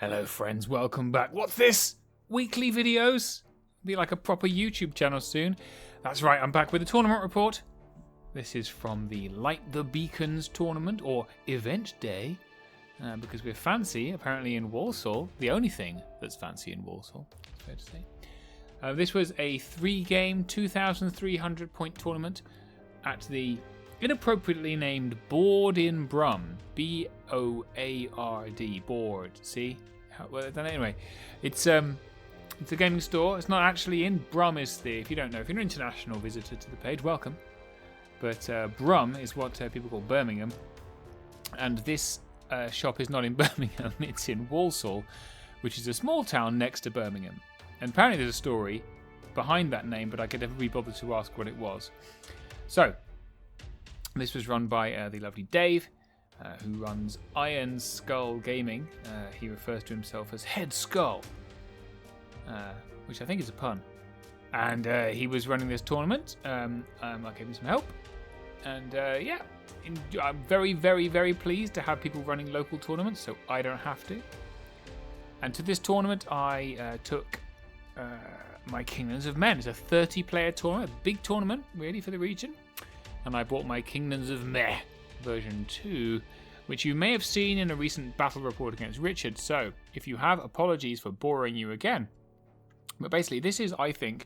Hello friends, welcome back. What's this? Weekly videos? Be like a proper YouTube channel soon. That's right, I'm back with a tournament report. This is from the Light the Beacons tournament, or event day, because we're fancy, apparently in Walsall. The only thing that's fancy in Walsall, it's fair to say. This was a 3-game, 2,300 point tournament at the inappropriately named Board in Brum. B-O-A-R-D, Board, see? Well, anyway, it's a gaming store. It's not actually in Brum, if you don't know. If you're an international visitor to the page, welcome. But Brum is what people call Birmingham. And this shop is not in Birmingham, it's in Walsall, which is a small town next to Birmingham. And apparently there's a story behind that name, but I could never be bothered to ask what it was. So, this was run by the lovely Dave, who runs Iron Skull Gaming. He refers to himself as Head Skull, which I think is a pun. And he was running this tournament. I gave him some help. And yeah, I'm very, very, very pleased to have people running local tournaments, so I don't have to. And to this tournament, I took my Kingdoms of Men. It's a 30-player tournament, a big tournament, really, for the region. And I bought my Kingdoms of Meh version 2, which you may have seen in a recent battle report against Richard. So, if you have, apologies for boring you again. But basically, this is, I think,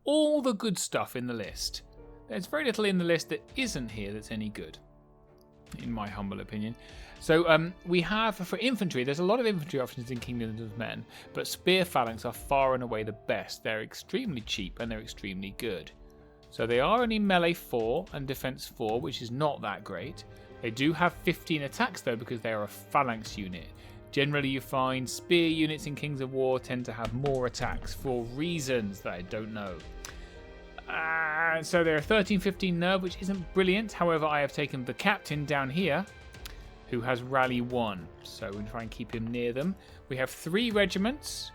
all the good stuff in the list. There's very little in the list that isn't here that's any good, in my humble opinion. So we have, for infantry, there's a lot of infantry options in Kingdoms of Men, but spear phalanx are far and away the best. They're extremely cheap and they're extremely good. So they are only melee 4 and defense 4, which is not that great. They do have 15 attacks though, because they are a phalanx unit. Generally you find spear units in Kings of War tend to have more attacks for reasons that I don't know. So they're 13-15 nerve, which isn't brilliant. However, I have taken the captain down here, who has rally 1. So we'll try and keep him near them. We have 3 regiments.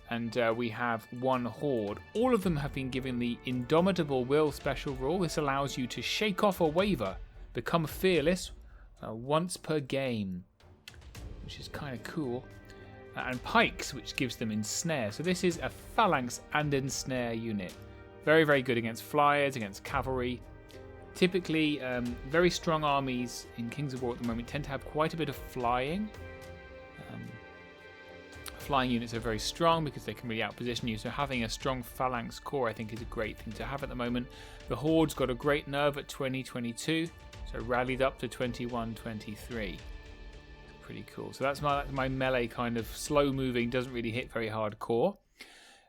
And we have 1 horde. All of them have been given the Indomitable Will special rule. This allows you to shake off a waver, become fearless once per game, which is kind of cool. And pikes, which gives them ensnare. So this is a phalanx and ensnare unit. Very, very good against flyers, against cavalry. Typically, very strong armies in Kings of War at the moment tend to have quite a bit of flying. Flying units are very strong because they can really outposition you, so having a strong phalanx core I think is a great thing to have at the moment. The Horde's got a great nerve at 20-22, so rallied up to 21-23. Pretty cool. So that's my melee kind of slow moving, doesn't really hit very hard core.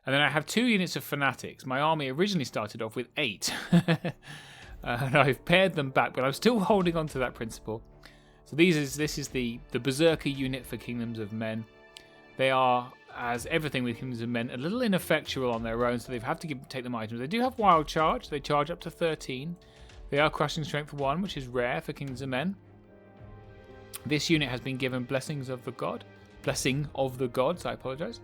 And then I have 2 units of fanatics. My army originally started off with 8. And I've paired them back, but I'm still holding on to that principle. So this is the Berserker unit for Kingdoms of Men. They are, as everything with Kingdoms of Men, a little ineffectual on their own, so they have to take them items. They do have Wild Charge. They charge up to 13. They are Crushing Strength 1, which is rare for Kingdoms of Men. This unit has been given Blessing of the Gods, I apologise,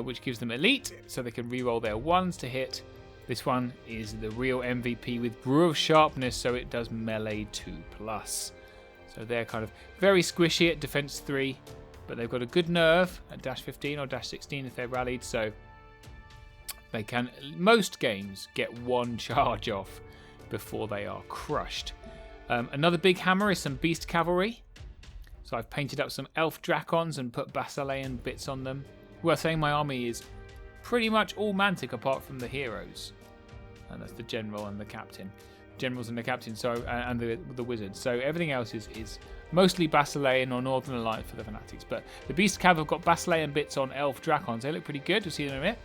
which gives them Elite, so they can reroll their 1s to hit. This one is the real MVP with Brew of Sharpness, so it does melee 2+. So they're kind of very squishy at defense 3. But they've got a good nerve at -15 or -16 if they're rallied, so they can, most games, get 1 charge off before they are crushed. Another big hammer is some Beast Cavalry. So I've painted up some Elf Dracons and put Basilean bits on them. Worth saying my army is pretty much all Mantic apart from the heroes. And that's the General and the Captain. Generals and the Captain, so and the Wizard. So everything else is mostly Basilean or Northern Alliance for the Fanatics. But the Beast Cav have got Basilean bits on Elf Dracons. They look pretty good. You'll see them in a minute.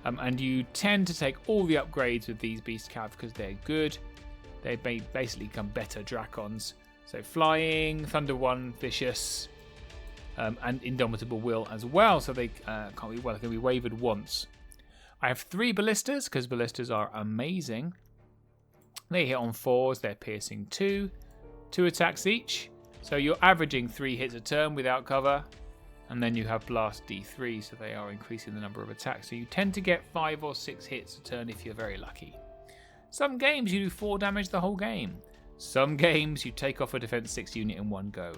And you tend to take all the upgrades with these Beast Cav because they're good. They basically become better Dracons. So Flying, Thunder 1, Vicious, and Indomitable Will as well. So they can be wavered once. I have 3 Ballistas because Ballistas are amazing. They hit on 4s, they're piercing 2 attacks each. So you're averaging 3 hits a turn without cover. And then you have Blast D3, so they are increasing the number of attacks. So you tend to get 5 or 6 hits a turn if you're very lucky. Some games you do 4 damage the whole game. Some games you take off a defense 6 unit in one go.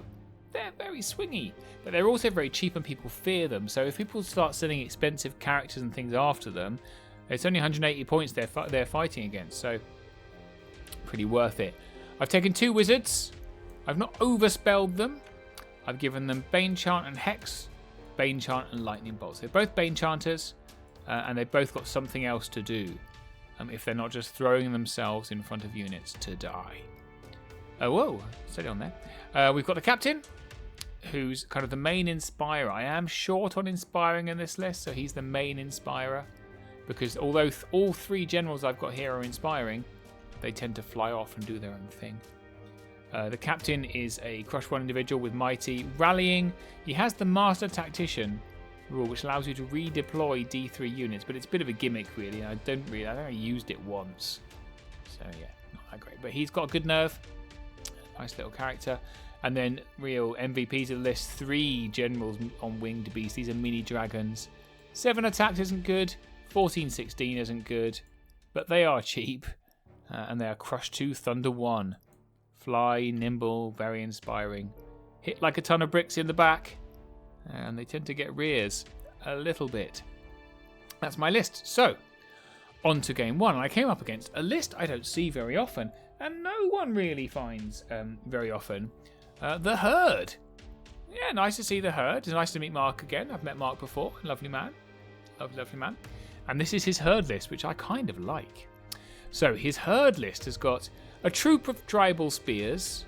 they're very swingy, but they're also very cheap and people fear them. So if people start selling expensive characters and things after them, it's only 180 points they're fighting against, so pretty worth it. I've taken 2 wizards. I've not overspelled them. I've given them Bane Chant and Hex, Bane Chant and Lightning Bolts. They're both Bane Chanters, and they've both got something else to do if they're not just throwing themselves in front of units to die. Whoa, steady on there. We've got the Captain, who's kind of the main inspirer. I am short on inspiring in this list, so he's the main inspirer. Because although all 3 generals I've got here are inspiring, they tend to fly off and do their own thing. The Captain is a Crush 1 individual with Mighty. Rallying, he has the Master Tactician rule, which allows you to redeploy D3 units, but it's a bit of a gimmick, really. I think I used it once. So, yeah, not that great. But he's got a good nerve. Nice little character. And then real MVPs of the list, 3 generals on winged beasts. These are mini dragons. 7 attacks isn't good. 14-16 isn't good. But they are cheap. And they are Crush 2, Thunder 1. Fly, nimble, very inspiring. Hit like a ton of bricks in the back. And they tend to get rears a little bit. That's my list. So, on to game 1. I came up against a list I don't see very often. And no one really finds very often. The Herd. Yeah, nice to see the Herd. It's nice to meet Mark again. I've met Mark before. Lovely man. Lovely man. And this is his Herd list, which I kind of like. So his Herd list has got a troop of tribal spears.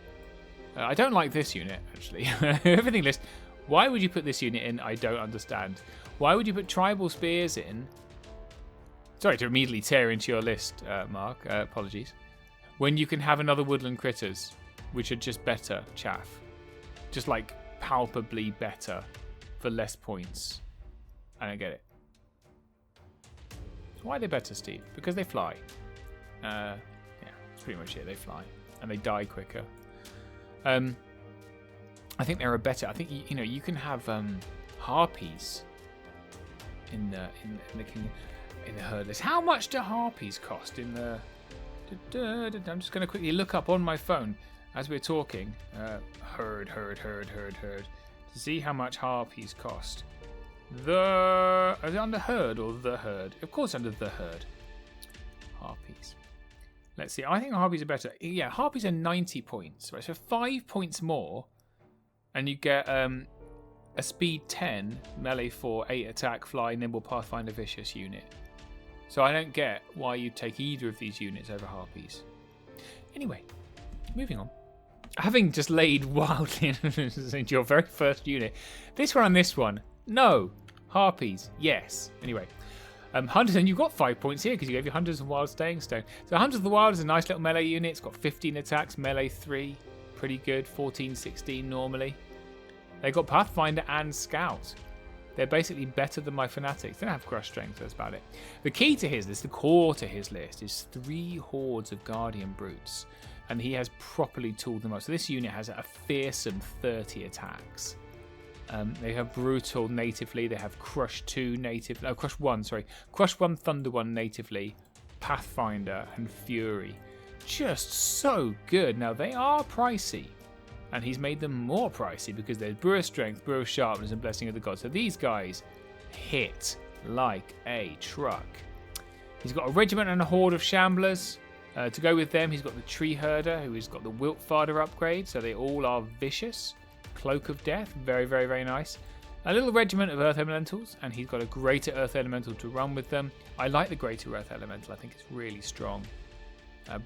I don't like this unit, actually. Everything list. Why would you put this unit in? I don't understand. Why would you put tribal spears in? Sorry to immediately tear into your list, Mark. Apologies. When you can have another woodland critters, which are just better chaff. Just like palpably better for less points. I don't get it. Why are they better, Steve? Because they fly. Yeah, that's pretty much it. They fly. And they die quicker. I think they're a better... I think, you know, you can have harpies in the Herd list. How much do harpies cost in the... I'm just going to quickly look up on my phone as we're talking. Herd. To see how much harpies cost. Are they under Herd or the Herd? Of course under the Herd. Harpies. Let's see. I think harpies are better. Yeah, harpies are 90 points. Right, so 5 points more. And you get a speed 10, melee 4, 8 attack, fly, nimble, pathfinder, vicious unit. So I don't get why you'd take either of these units over harpies. Anyway, moving on. Having just laid wildly into your very first unit. This one and this one. No. Harpies. Yes. Anyway. Hunters, and you've got 5 points here because you gave your Hunters and Wild Staying Stone. So Hunters of the Wild is a nice little melee unit. It's got 15 attacks, melee 3. Pretty good. 14-16 normally. They got Pathfinder and Scout. They're basically better than my Fanatics. They don't have Crush Strength, that's about it. The key to his list, the core to his list, is 3 hordes of Guardian Brutes. And he has properly tooled them up. So this unit has a fearsome 30 attacks. They have Brutal natively. They have Crush 2 native. No, Crush 1, sorry. Crush 1, Thunder 1 natively. Pathfinder and Fury. Just so good. Now, they are pricey. And he's made them more pricey because there's Brewer Strength, Brewer Sharpness, and Blessing of the Gods. So these guys hit like a truck. He's got a regiment and a horde of Shamblers. To go with them, he's got the Tree Herder, who's got the Wiltfather upgrade. So they all are vicious. Cloak of Death, very, very, very nice. A little regiment of Earth Elementals, and he's got a Greater Earth Elemental to run with them. I like the Greater Earth Elemental. I think it's really strong.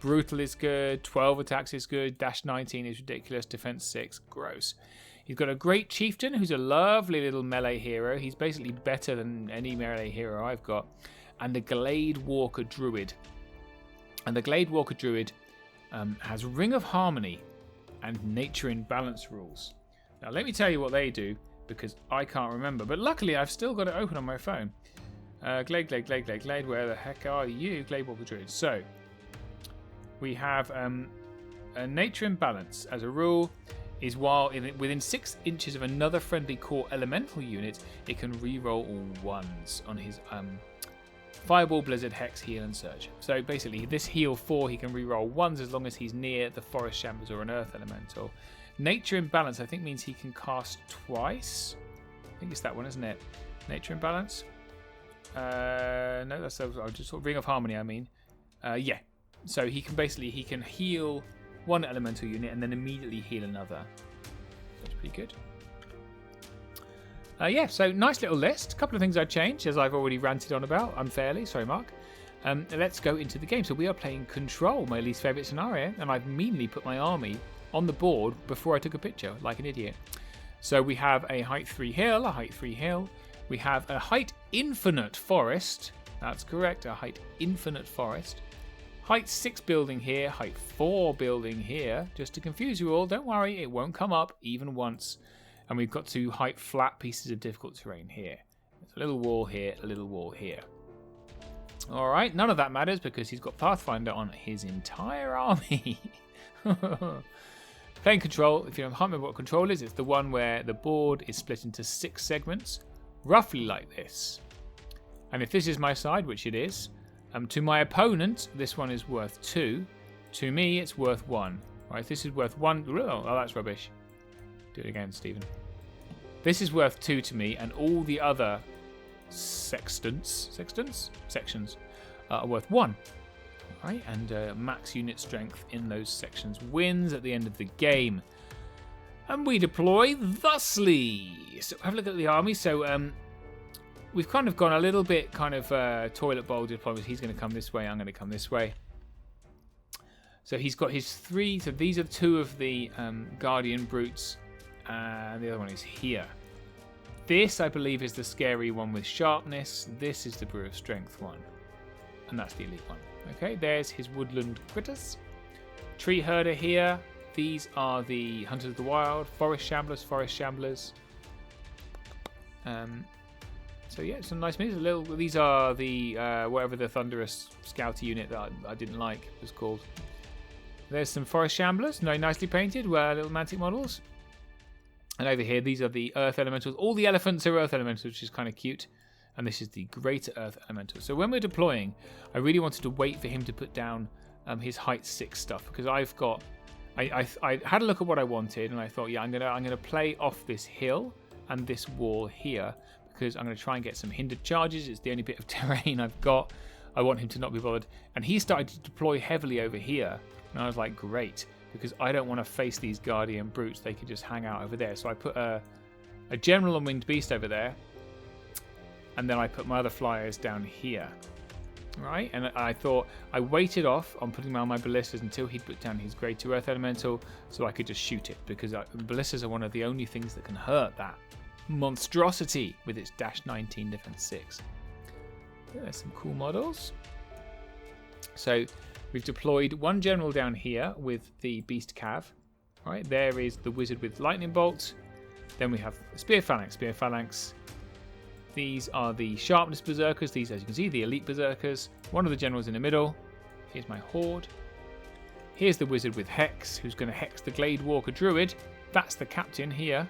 Brutal is good, 12 attacks is good, dash 19 is ridiculous, defense 6, gross. He's got a Great Chieftain, who's a lovely little melee hero. He's basically better than any melee hero I've got. And a Glade Walker Druid. And the Glade Walker Druid has Ring of Harmony and Nature in Balance rules. Now let me tell you what they do, because I can't remember. But luckily I've still got it open on my phone. Glade, where the heck are you? Glade Walker Druid. So, we have a Nature in Balance. As a rule, is while within 6 inches of another friendly core elemental unit, it can reroll all ones on his Fireball, Blizzard, Hex, Heal, and Surge. So basically, this Heal 4, he can reroll ones as long as he's near the Forest Shambles or an Earth Elemental. Nature Imbalance, I think, means he can cast twice. I think it's that one, isn't it? Nature Imbalance. No, that's I'll just sort of Ring of Harmony. I mean, yeah. So he can heal one elemental unit and then immediately heal another. That's pretty good. Yeah, so nice little list. A couple of things I'd change, as I've already ranted on about unfairly. Sorry, Mark. Let's go into the game. So we are playing Control, my least favourite scenario, and I've immediately put my army on the board before I took a picture, like an idiot. So we have a height 3 hill, a height 3 hill. We have a height infinite forest. That's correct, a height infinite forest. Height 6 building here, height 4 building here. Just to confuse you all, don't worry, it won't come up even once. And we've got 2 height flat pieces of difficult terrain here. There's a little wall here, a little wall here. Alright, none of that matters because he's got Pathfinder on his entire army. Playing Control, if you don't remember what Control is, it's the one where the board is split into 6 segments, roughly like this. And if this is my side, which it is, to my opponent, this one is worth 2. To me, it's worth 1. Right, this is worth 1. Oh, that's rubbish. Do it again, Stephen. This is worth 2 to me, and all the other sections are worth 1. Right, and max unit strength in those sections wins at the end of the game. And we deploy thusly. So have a look at the army. So we've kind of gone a little bit kind of toilet bowl deployment. He's going to come this way. I'm going to come this way. So he's got his 3. So these are 2 of the Guardian Brutes. And the other one is here. This, I believe, is the scary one with sharpness. This is the Brew of Strength one. And that's the elite one. Okay, there's his woodland critters. Tree herder here. These are the Hunters of the Wild. Forest shamblers, So yeah, some nice minis. These are the whatever the thunderous scouter unit that I didn't like was called. There's some forest shamblers, very nicely painted, little mantic models. And over here, these are the earth elementals. All the elephants are earth elementals, which is kind of cute. And this is the greater earth elemental. So when we're deploying, I really wanted to wait for him to put down his height 6 stuff, because I've got. I had a look at what I wanted, and I thought, yeah, I'm gonna play off this hill and this wall here, because I'm gonna try and get some hindered charges. It's the only bit of terrain I've got. I want him to not be bothered. And he started to deploy heavily over here, and I was like, great, because I don't want to face these Guardian Brutes. They could just hang out over there. So I put a General and Winged Beast over there. And then I put my other flyers down here. Right? And I thought I waited off on putting on my ballistas until he'd put down his Greater Earth Elemental so I could just shoot it. Because ballistas are one of the only things that can hurt that monstrosity with its -19 defense 6. There's some cool models. So we've deployed one general down here with the Beast Cav. Right? There is the Wizard with Lightning Bolt. Then we have Spear Phalanx. These are the Sharpness Berserkers. These, as you can see, the Elite Berserkers. One of the generals in the middle. Here's my Horde. Here's the Wizard with Hex, who's going to Hex the Glade Walker Druid. That's the captain here.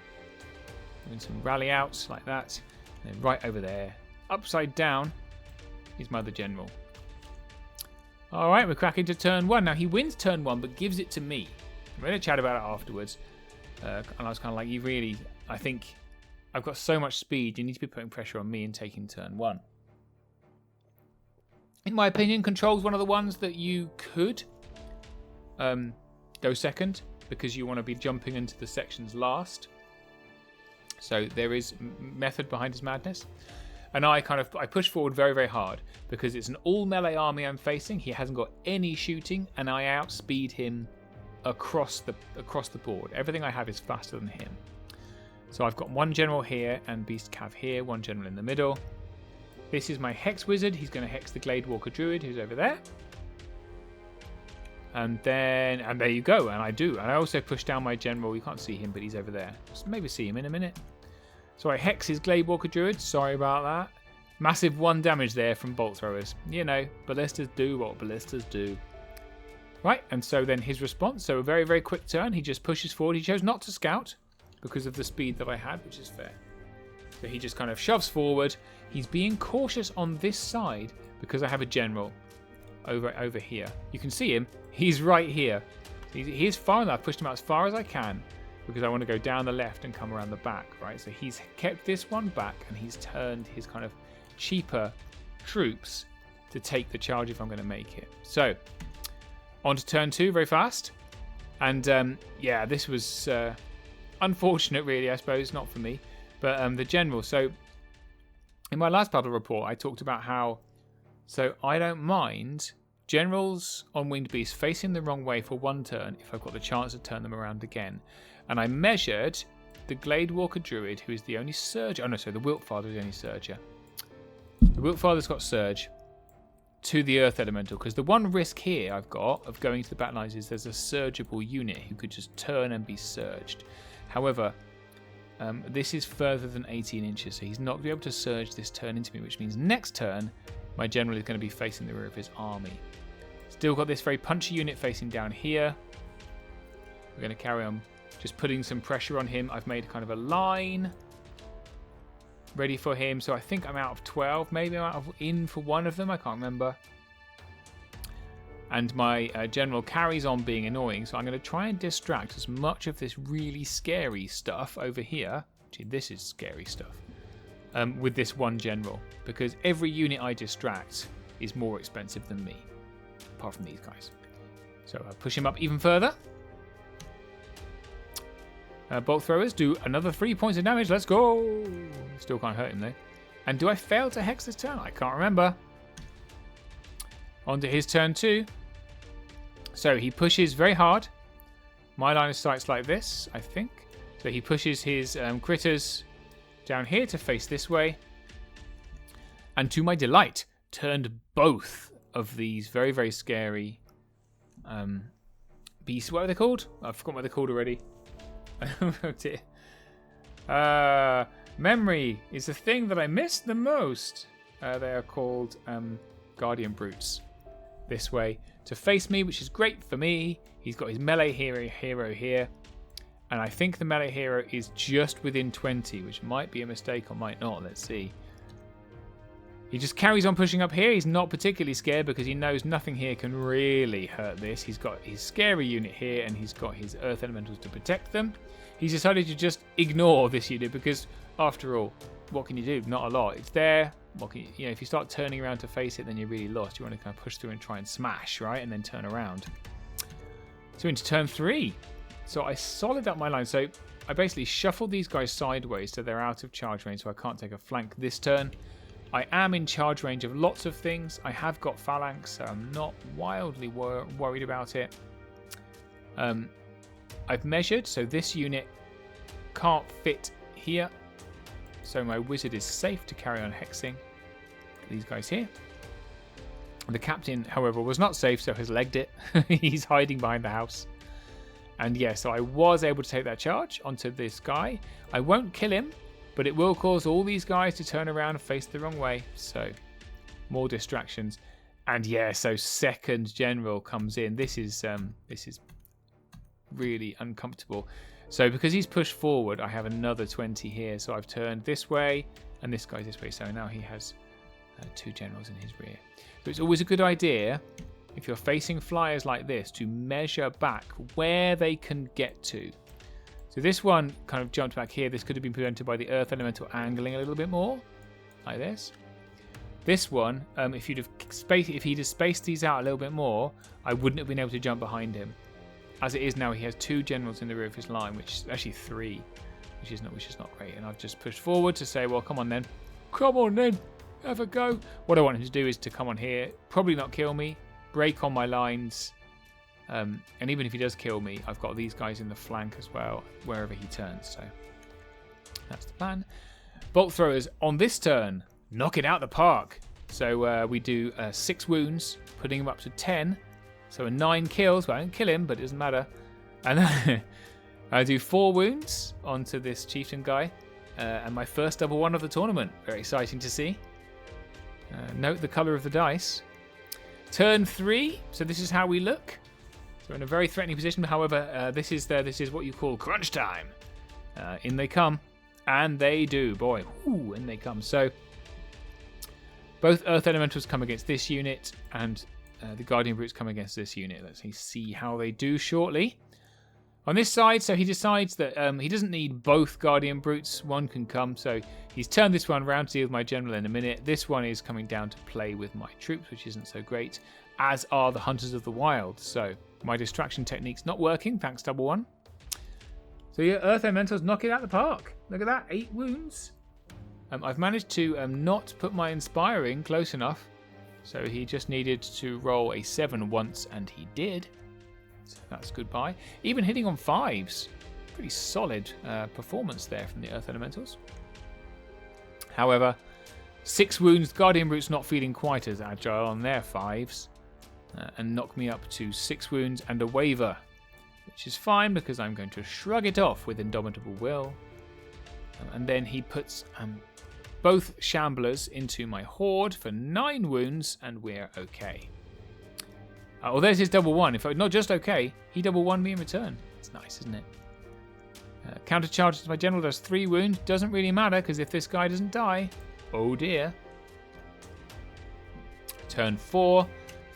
Doing some rally outs like that. And then right over there, upside down, is my other general. Alright, we're cracking to turn 1. Now, he wins turn 1, but gives it to me. We're going to chat about it afterwards. And I was kind of like, I think I've got so much speed, you need to be putting pressure on me and taking turn 1. In my opinion, Control's one of the ones that you could go second, because you want to be jumping into the sections last. So there is method behind his madness. And I push forward very, very hard, because it's an all melee army I'm facing. He hasn't got any shooting, and I outspeed him across the board. Everything I have is faster than him. So I've got one general here and Beast Cav here, one general in the middle. This is my Hex Wizard. He's going to Hex the Glade Walker Druid, who's over there. And there you go, and I do. And I also push down my general. You can't see him, but he's over there. Just maybe see him in a minute. So I Hex his Glade Walker Druid. Sorry about that. Massive 1 damage there from bolt throwers. You know, ballistas do what ballistas do. Right, and so then his response. So a very, very quick turn. He just pushes forward. He chose not to scout, because of the speed that I had, which is fair. So he just kind of shoves forward. He's being cautious on this side because I have a general over here. You can see him. He's right here. He's far enough. I've pushed him out as far as I can. because I want to go down the left and come around the back, right? So he's kept this one back, and he's turned his kind of cheaper troops to take the charge if I'm going to make it. So, on to turn 2 very fast. And, yeah, this was unfortunate, really, I suppose. Not for me. But the general. So, in my last battle report, I talked about how... So, I don't mind generals on winged beasts facing the wrong way for one turn if I've got the chance to turn them around again. And I measured the Glade Walker Druid, who is the only Surger. Oh, no, sorry, the Wiltfather is the only Surger. The Wiltfather's got Surge to the Earth Elemental, because the one risk here I've got of going to the battle lines is there's a surgeable unit who could just turn and be surged. However, this is further than 18 inches, so he's not going to be able to surge this turn into me, which means next turn my general is going to be facing the rear of his army. Still got this very punchy unit facing down here. We're going to carry on just putting some pressure on him. I've made kind of a line ready for him. So I think I'm out of 12. Maybe I'm in for one of them. I can't remember. And my general carries on being annoying. So I'm going to try and distract as much of this really scary stuff over here. Actually, this is scary stuff. With this one general. Because every unit I distract is more expensive than me. Apart from these guys. So I'll push him up even further. Bolt throwers do another 3 points of damage. Let's go. Still can't hurt him though. And do I fail to hex this turn? I can't remember. On to his turn 2. So he pushes very hard. My line of sight's like this, I think. So he pushes his critters down here to face this way. And to my delight, turned both of these very, very scary beasts. What are they called? I've forgotten what they're called already. Oh dear. Memory is the thing that I missed the most. They are called Guardian Brutes. This way to face me, which is great for me. He's got his melee hero here. And I think the melee hero is just within 20, which might be a mistake or might not. Let's see. He just carries on pushing up here. He's not particularly scared because he knows nothing here can really hurt this. He's got his scary unit here and he's got his earth elementals to protect them. He's decided to just ignore this unit because, after all, what can you do? Not a lot. It's there. What can you know, if you start turning around to face it, then you're really lost. You want to kind of push through and try and smash, right? And then turn around. So into turn 3. So I solid up my line. So I basically shuffled these guys sideways so they're out of charge range so I can't take a flank this turn. I am in charge range of lots of things. I have got phalanx, so I'm not wildly worried about it. I've measured, so this unit can't fit here. So my wizard is safe to carry on hexing these guys here. The captain, however, was not safe, so has legged it. He's hiding behind the house. And yeah, so I was able to take that charge onto this guy. I won't kill him, but it will cause all these guys to turn around and face the wrong way. So, more distractions. And yeah, so second general comes in. This is really uncomfortable. So because he's pushed forward, I have another 20 here. So I've turned this way, and this guy's this way. So now he has 2 generals in his rear. So it's always a good idea, if you're facing flyers like this, to measure back where they can get to. So this one kind of jumped back here. This could have been prevented by the earth elemental angling a little bit more, like this. This one, if he'd have spaced these out a little bit more, I wouldn't have been able to jump behind him. As it is now, he has 2 generals in the rear of his line, which is actually 3, which is not great. And I've just pushed forward to say, well, come on then, have a go. What I want him to do is to come on here, probably not kill me, break on my lines. And even if he does kill me, I've got these guys in the flank as well, wherever he turns. So that's the plan. Bolt throwers on this turn, knock it out the park. So we do 6 wounds, putting him up to 10. So a 9 kills. Well, I don't kill him, but it doesn't matter. And then I do 4 wounds onto this chieftain guy. And my first double 1 of the tournament. Very exciting to see. Note the colour of the dice. Turn 3. So this is how we look. We're in a very threatening position. However, this is what you call crunch time. In they come, and they do. Boy, ooh, in they come. So both Earth Elementals come against this unit, and the Guardian Brutes come against this unit. Let's see how they do shortly. On this side, so he decides that he doesn't need both Guardian Brutes. One can come, so he's turned this one around to deal with my general in a minute. This one is coming down to play with my troops, which isn't so great, as are the Hunters of the Wild. So my distraction technique's not working, thanks double one. So yeah, Earth Elementals knock it out of the park. Look at that, 8 wounds. I've managed to not put my Inspiring close enough. So he just needed to roll a 7 once, and he did. So that's goodbye. Even hitting on 5s. Pretty solid performance there from the Earth Elementals. However, 6 wounds. Guardian Brutes not feeling quite as agile on their 5s. And knock me up to 6 wounds and a waver. Which is fine because I'm going to shrug it off with Indomitable Will. And then he puts both Shamblers into my Horde for 9 wounds, and we're okay. Oh, there's his double one. In fact, not just okay, he double one me in return. It's nice, isn't it? Counter charge to my general does 3 wounds. Doesn't really matter because if this guy doesn't die, oh dear. Turn 4,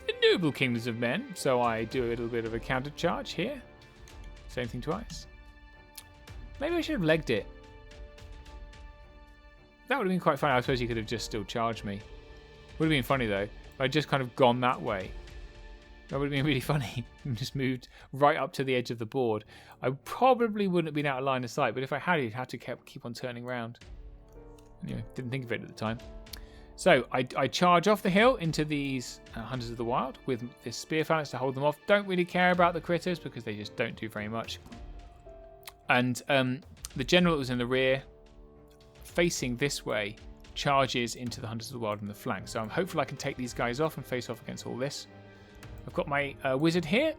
Innumerable Kingdoms of Men. So I do a little bit of a counter charge here. Same thing twice. Maybe I should have legged it. That would have been quite funny. I suppose he could have just still charged me. Would have been funny though. If I'd just kind of gone that way. That would have been really funny. Just moved right up to the edge of the board. I probably wouldn't have been out of line of sight, but if I had, he'd have to keep on turning around. Anyway, didn't think of it at the time. So I charge off the hill into these Hunters of the Wild with this Spear Phalanx to hold them off. Don't really care about the critters because they just don't do very much. And the general that was in the rear, facing this way, charges into the Hunters of the Wild in the flank. So I'm hopeful I can take these guys off and face off against all this. I've got my wizard here.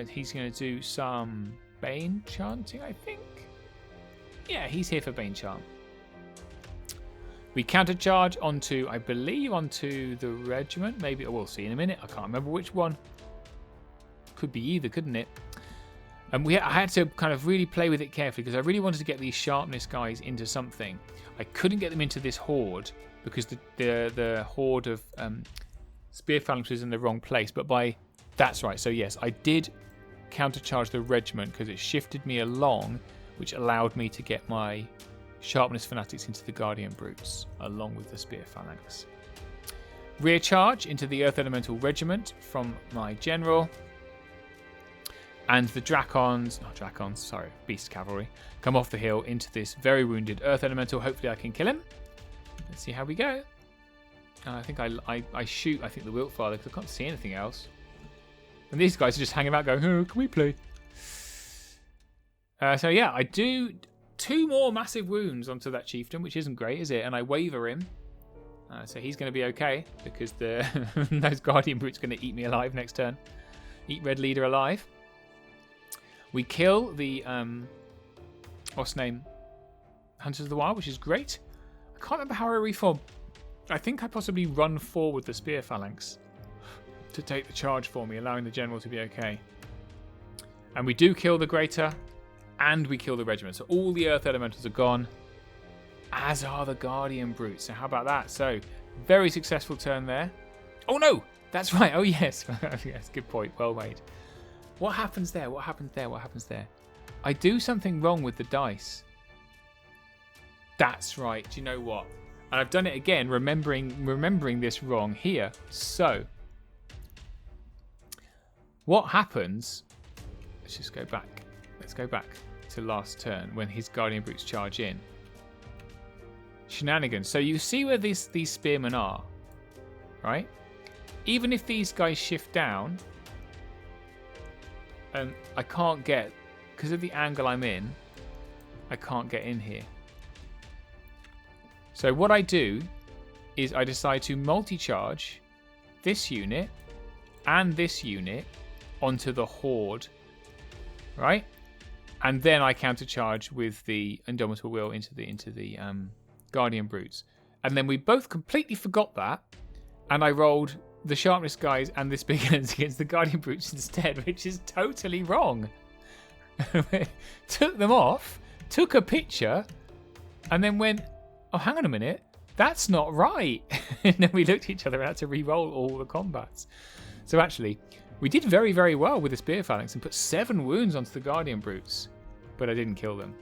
He's going to do some Bane chanting, I think. Yeah, he's here for Bane chant. We counter charge onto, I believe, onto the regiment. Maybe we'll see in a minute. I can't remember which one. Could be either, couldn't it? And I had to kind of really play with it carefully because I really wanted to get these sharpness guys into something. I couldn't get them into this horde because the horde of Spear Phalanx was in the wrong place. But that's right. So yes, I did countercharge the regiment because it shifted me along, which allowed me to get my Sharpness Fanatics into the Guardian Brutes along with the Spear Phalanx. Rear charge into the Earth Elemental Regiment from my general. And the Beast Cavalry, come off the hill into this very wounded Earth Elemental. Hopefully I can kill him. Let's see how we go. I think I shoot, I think, the Wiltfather because I can't see anything else. And these guys are just hanging out going, oh, can we play? So yeah, I do 2 more massive wounds onto that chieftain, which isn't great, is it? And I waver him. So he's going to be okay because those Guardian Brutes are going to eat me alive next turn. Eat Red Leader alive. We kill the, what's the name? Hunters of the Wild, which is great. I can't remember how I reform. I think I possibly run forward the Spear Phalanx to take the charge for me, allowing the general to be okay. And we do kill the Greater, and we kill the regiment. So all the Earth Elementals are gone, as are the Guardian Brutes. So how about that? So, very successful turn there. Oh no! That's right. Oh yes. Yes, good point. Well made. What happens there? What happens there? What happens there? I do something wrong with the dice. That's right. Do you know what? And I've done it again, remembering this wrong here. So, what happens? Let's just go back. Let's go back to last turn when his Guardian Brutes charge in. Shenanigans. So you see where these spearmen are, right? Even if these guys shift down, I can't get, because of the angle I'm in, I can't get in here. So what I do is I decide to multi-charge this unit and this unit onto the Horde, right? And then I counter-charge with the Indomitable Will into the Guardian Brutes. And then we both completely forgot that, and I rolled the Sharpness guys and this big guns against the Guardian Brutes instead, which is totally wrong. Took them off, took a picture, and then went, oh, hang on a minute, that's not right. And then we looked at each other and had to re-roll all the combats. So actually, We did very, very well with the spear phalanx and put 7 wounds onto the guardian brutes, but I didn't kill them.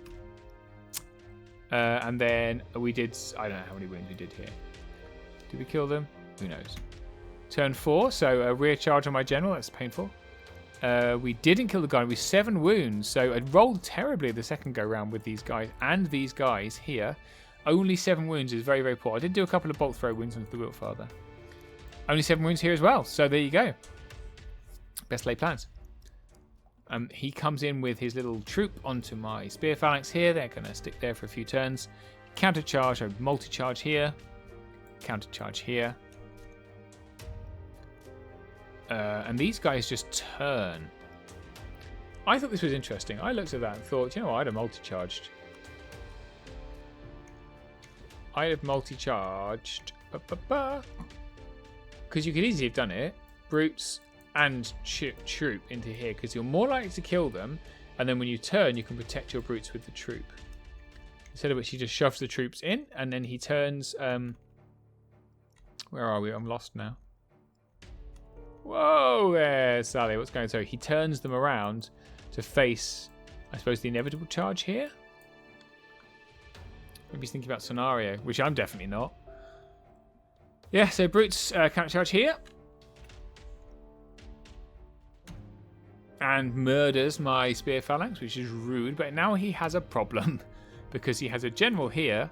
And then we did, I don't know how many wounds we did here. Did we kill them? Who knows? Turn 4, so a rear charge on my general. That's painful. We didn't kill the guy with 7 wounds, so I rolled terribly the second go round with these guys and these guys here. Only 7 wounds is very, very poor. I did do a couple of bolt throw wounds onto the Wiltfather. Only 7 wounds here as well, so there you go. Best laid plans. He comes in with his little troop onto my spear phalanx here. They're going to stick there for a few turns. Counter charge, a multi-charge here. Counter charge here. And these guys just turn. I thought this was interesting. I looked at that and thought, you know what, I'd have multi-charged. I'd have multi-charged. Because you could easily have done it. Brutes and troop into here. Because you're more likely to kill them. And then when you turn, you can protect your brutes with the troop. Instead of which he just shoves the troops in. And then he turns... where are we? I'm lost now. Whoa there, Sally. What's going on? So he turns them around to face, I suppose, the inevitable charge here. Maybe he's thinking about scenario, which I'm definitely not. Yeah, so brutes counter charge here. And murders my spear phalanx, which is rude. But now he has a problem because he has a general here,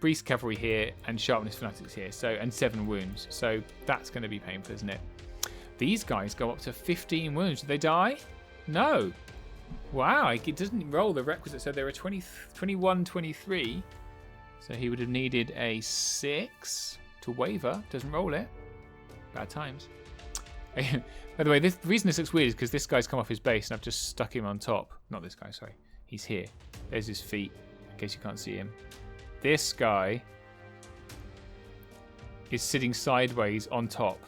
Breeze cavalry here, and sharpness fanatics here. So, and 7 wounds. So that's going to be painful, isn't it? These guys go up to 15 wounds. Did they die? No. Wow, it doesn't roll the requisite. So there are 21, 23. So he would have needed a 6 to waver. Doesn't roll it. Bad times. By the way, the reason this looks weird is because this guy's come off his base and I've just stuck him on top. Not this guy, sorry. He's here. There's his feet, in case you can't see him. This guy is sitting sideways on top,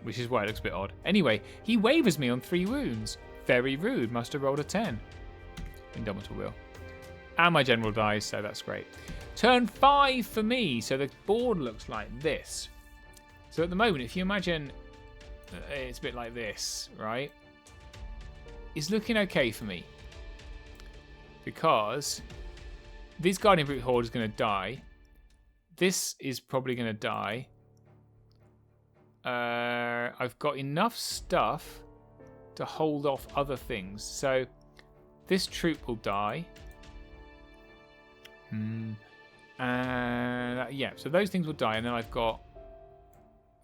which is why it looks a bit odd. Anyway, he wavers me on 3 wounds. Very rude. Must have rolled a 10. Indomitable will. And my general dies, so that's great. Turn 5 for me. So the board looks like this. So at the moment, if you imagine it's a bit like this, right? It's looking okay for me. Because this Guardian Brute Horde is going to die. This is probably going to die. I've got enough stuff to hold off other things. So this troop will die. Yeah, so those things will die. And then I've got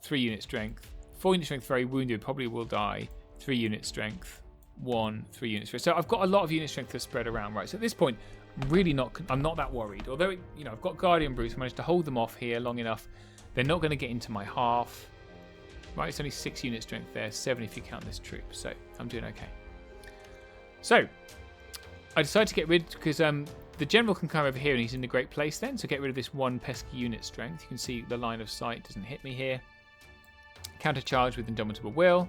3 unit strength. 4 unit strength, very wounded, probably will die. 3 unit strength. 1, 3 unit strength. So I've got a lot of unit strength to spread around, right? So at this point, I'm not that worried. Although, I've got Guardian Brutes, I managed to hold them off here long enough. They're not going to get into my half. Right, it's only 6 unit strength there, 7 if you count this troop. So I'm doing okay. So I decided to get rid, because the general can come over here and he's in a great place then. So get rid of this 1 pesky unit strength. You can see the line of sight doesn't hit me here. Counter charge with Indomitable Will.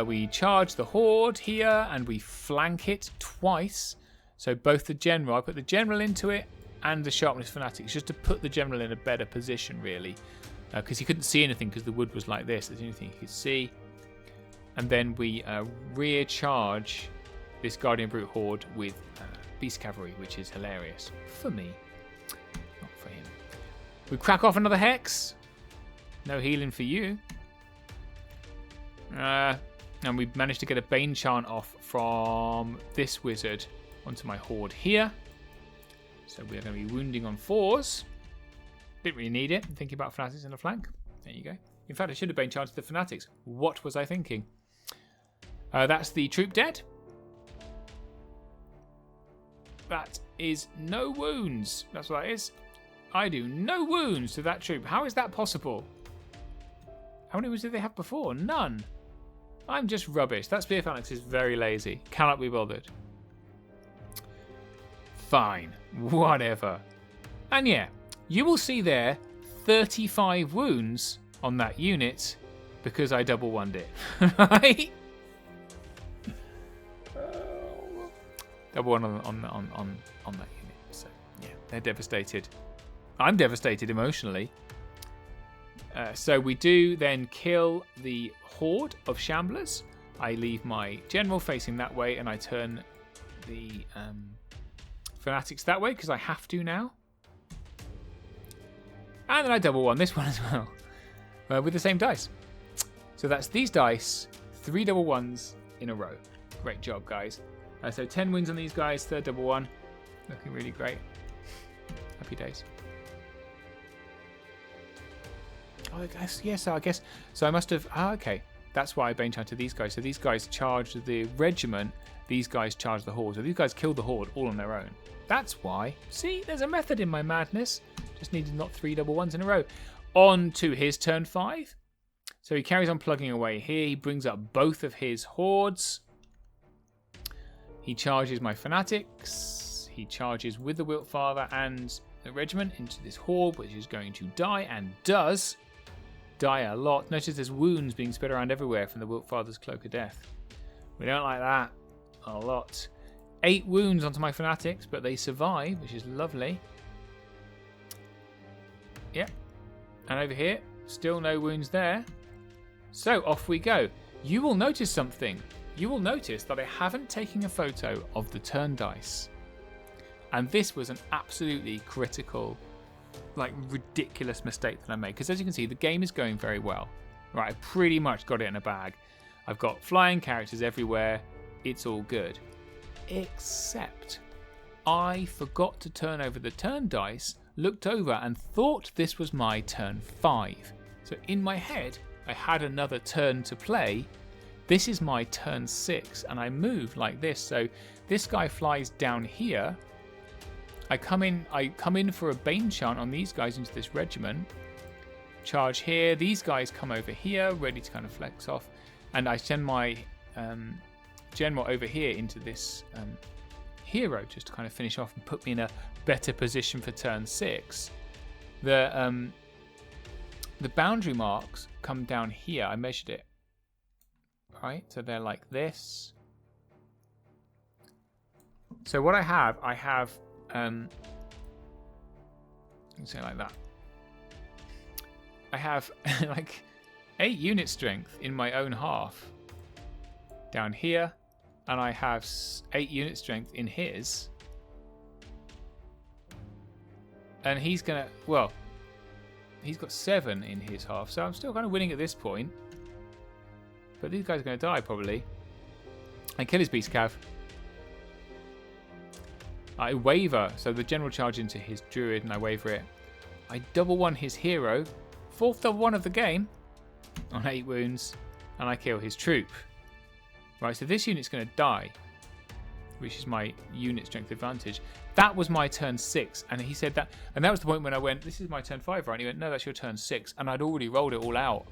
We charge the Horde here and we flank it twice. So both the general, I put the general into it and the sharpness fanatics just to put the general in a better position really. Because he couldn't see anything because the wood was like this. There's the only thing he could see. And then we rear charge this Guardian Brute Horde with Beast Cavalry, which is hilarious. For me. Not for him. We crack off another Hex. No healing for you. And we managed to get a Bane Chant off from this wizard onto my Horde here. So we are going to be wounding on 4s. Didn't really need it. I'm thinking about Fanatics in the flank. There you go. In fact, I should have Bane Chanted the Fanatics. What was I thinking? That's the troop dead. That is no wounds. That's what that is. I do no wounds to that troop. How is that possible? How many wounds did they have before? None. I'm just rubbish. That Spear Phalanx is very lazy. Cannot be bothered. Fine. Whatever. And yeah, you will see there 35 wounds on that unit because I double one it. Right? Double one on that unit. So yeah, they're devastated. I'm devastated emotionally. So we do then kill the horde of shamblers. I leave my general facing that way, and I turn the fanatics that way because I have to now. And then I double one this one as well with the same dice. So that's these dice, 3 double ones in a row. Great job, guys. So 10 wins on these guys, third double one. Looking really great. Happy days. Oh, I guess, yes, I guess. So I must have, okay. That's why I Bane Chanted these guys. So these guys charged the regiment, these guys charged the horde. So these guys killed the horde all on their own. That's why. See, there's a method in my madness. Just needed not 3 double ones in a row. On to his turn 5. So he carries on plugging away here. He brings up both of his hordes. He charges my fanatics. He charges with the Wiltfather and the regiment into this horde, which is going to die, and does die a lot. Notice there's wounds being spread around everywhere from the Wiltfather's Cloak of Death. We don't like that a lot. 8 wounds onto my fanatics, but they survive, which is lovely. Yep. And over here, still no wounds there. So off we go. You will notice something. You will notice that I haven't taken a photo of the turn dice. And this was an absolutely critical, like ridiculous mistake that I made. Because as you can see, the game is going very well. Right, I pretty much got it in a bag. I've got flying characters everywhere. It's all good. Except I forgot to turn over the turn dice, looked over and thought this was my turn 5. So in my head, I had another turn to play. This is my turn 6, and I move like this. So this guy flies down here. I come in for a Bane Chant on these guys into this regiment. Charge here. These guys come over here, ready to kind of flex off. And I send my general over here into this hero just to kind of finish off and put me in a better position for turn 6. The boundary marks come down here. I measured it. Right, so they're like this. So what I have say like that. I have like 8 unit strength in my own half down here, and I have 8 unit strength in his. And he's gonna, well, he's got 7 in his half, so I'm still kind of winning at this point. But these guys are going to die, probably. I kill his Beast Cav. I waver, so the general charge into his Druid, and I waver it. I double one his hero, 4th double one of the game, on 8 wounds, and I kill his troop. Right, so this unit's going to die, which is my unit strength advantage. That was my turn 6, and he said that, and that was the point when I went, this is my turn 5, right? And he went, no, that's your turn 6, and I'd already rolled it all out.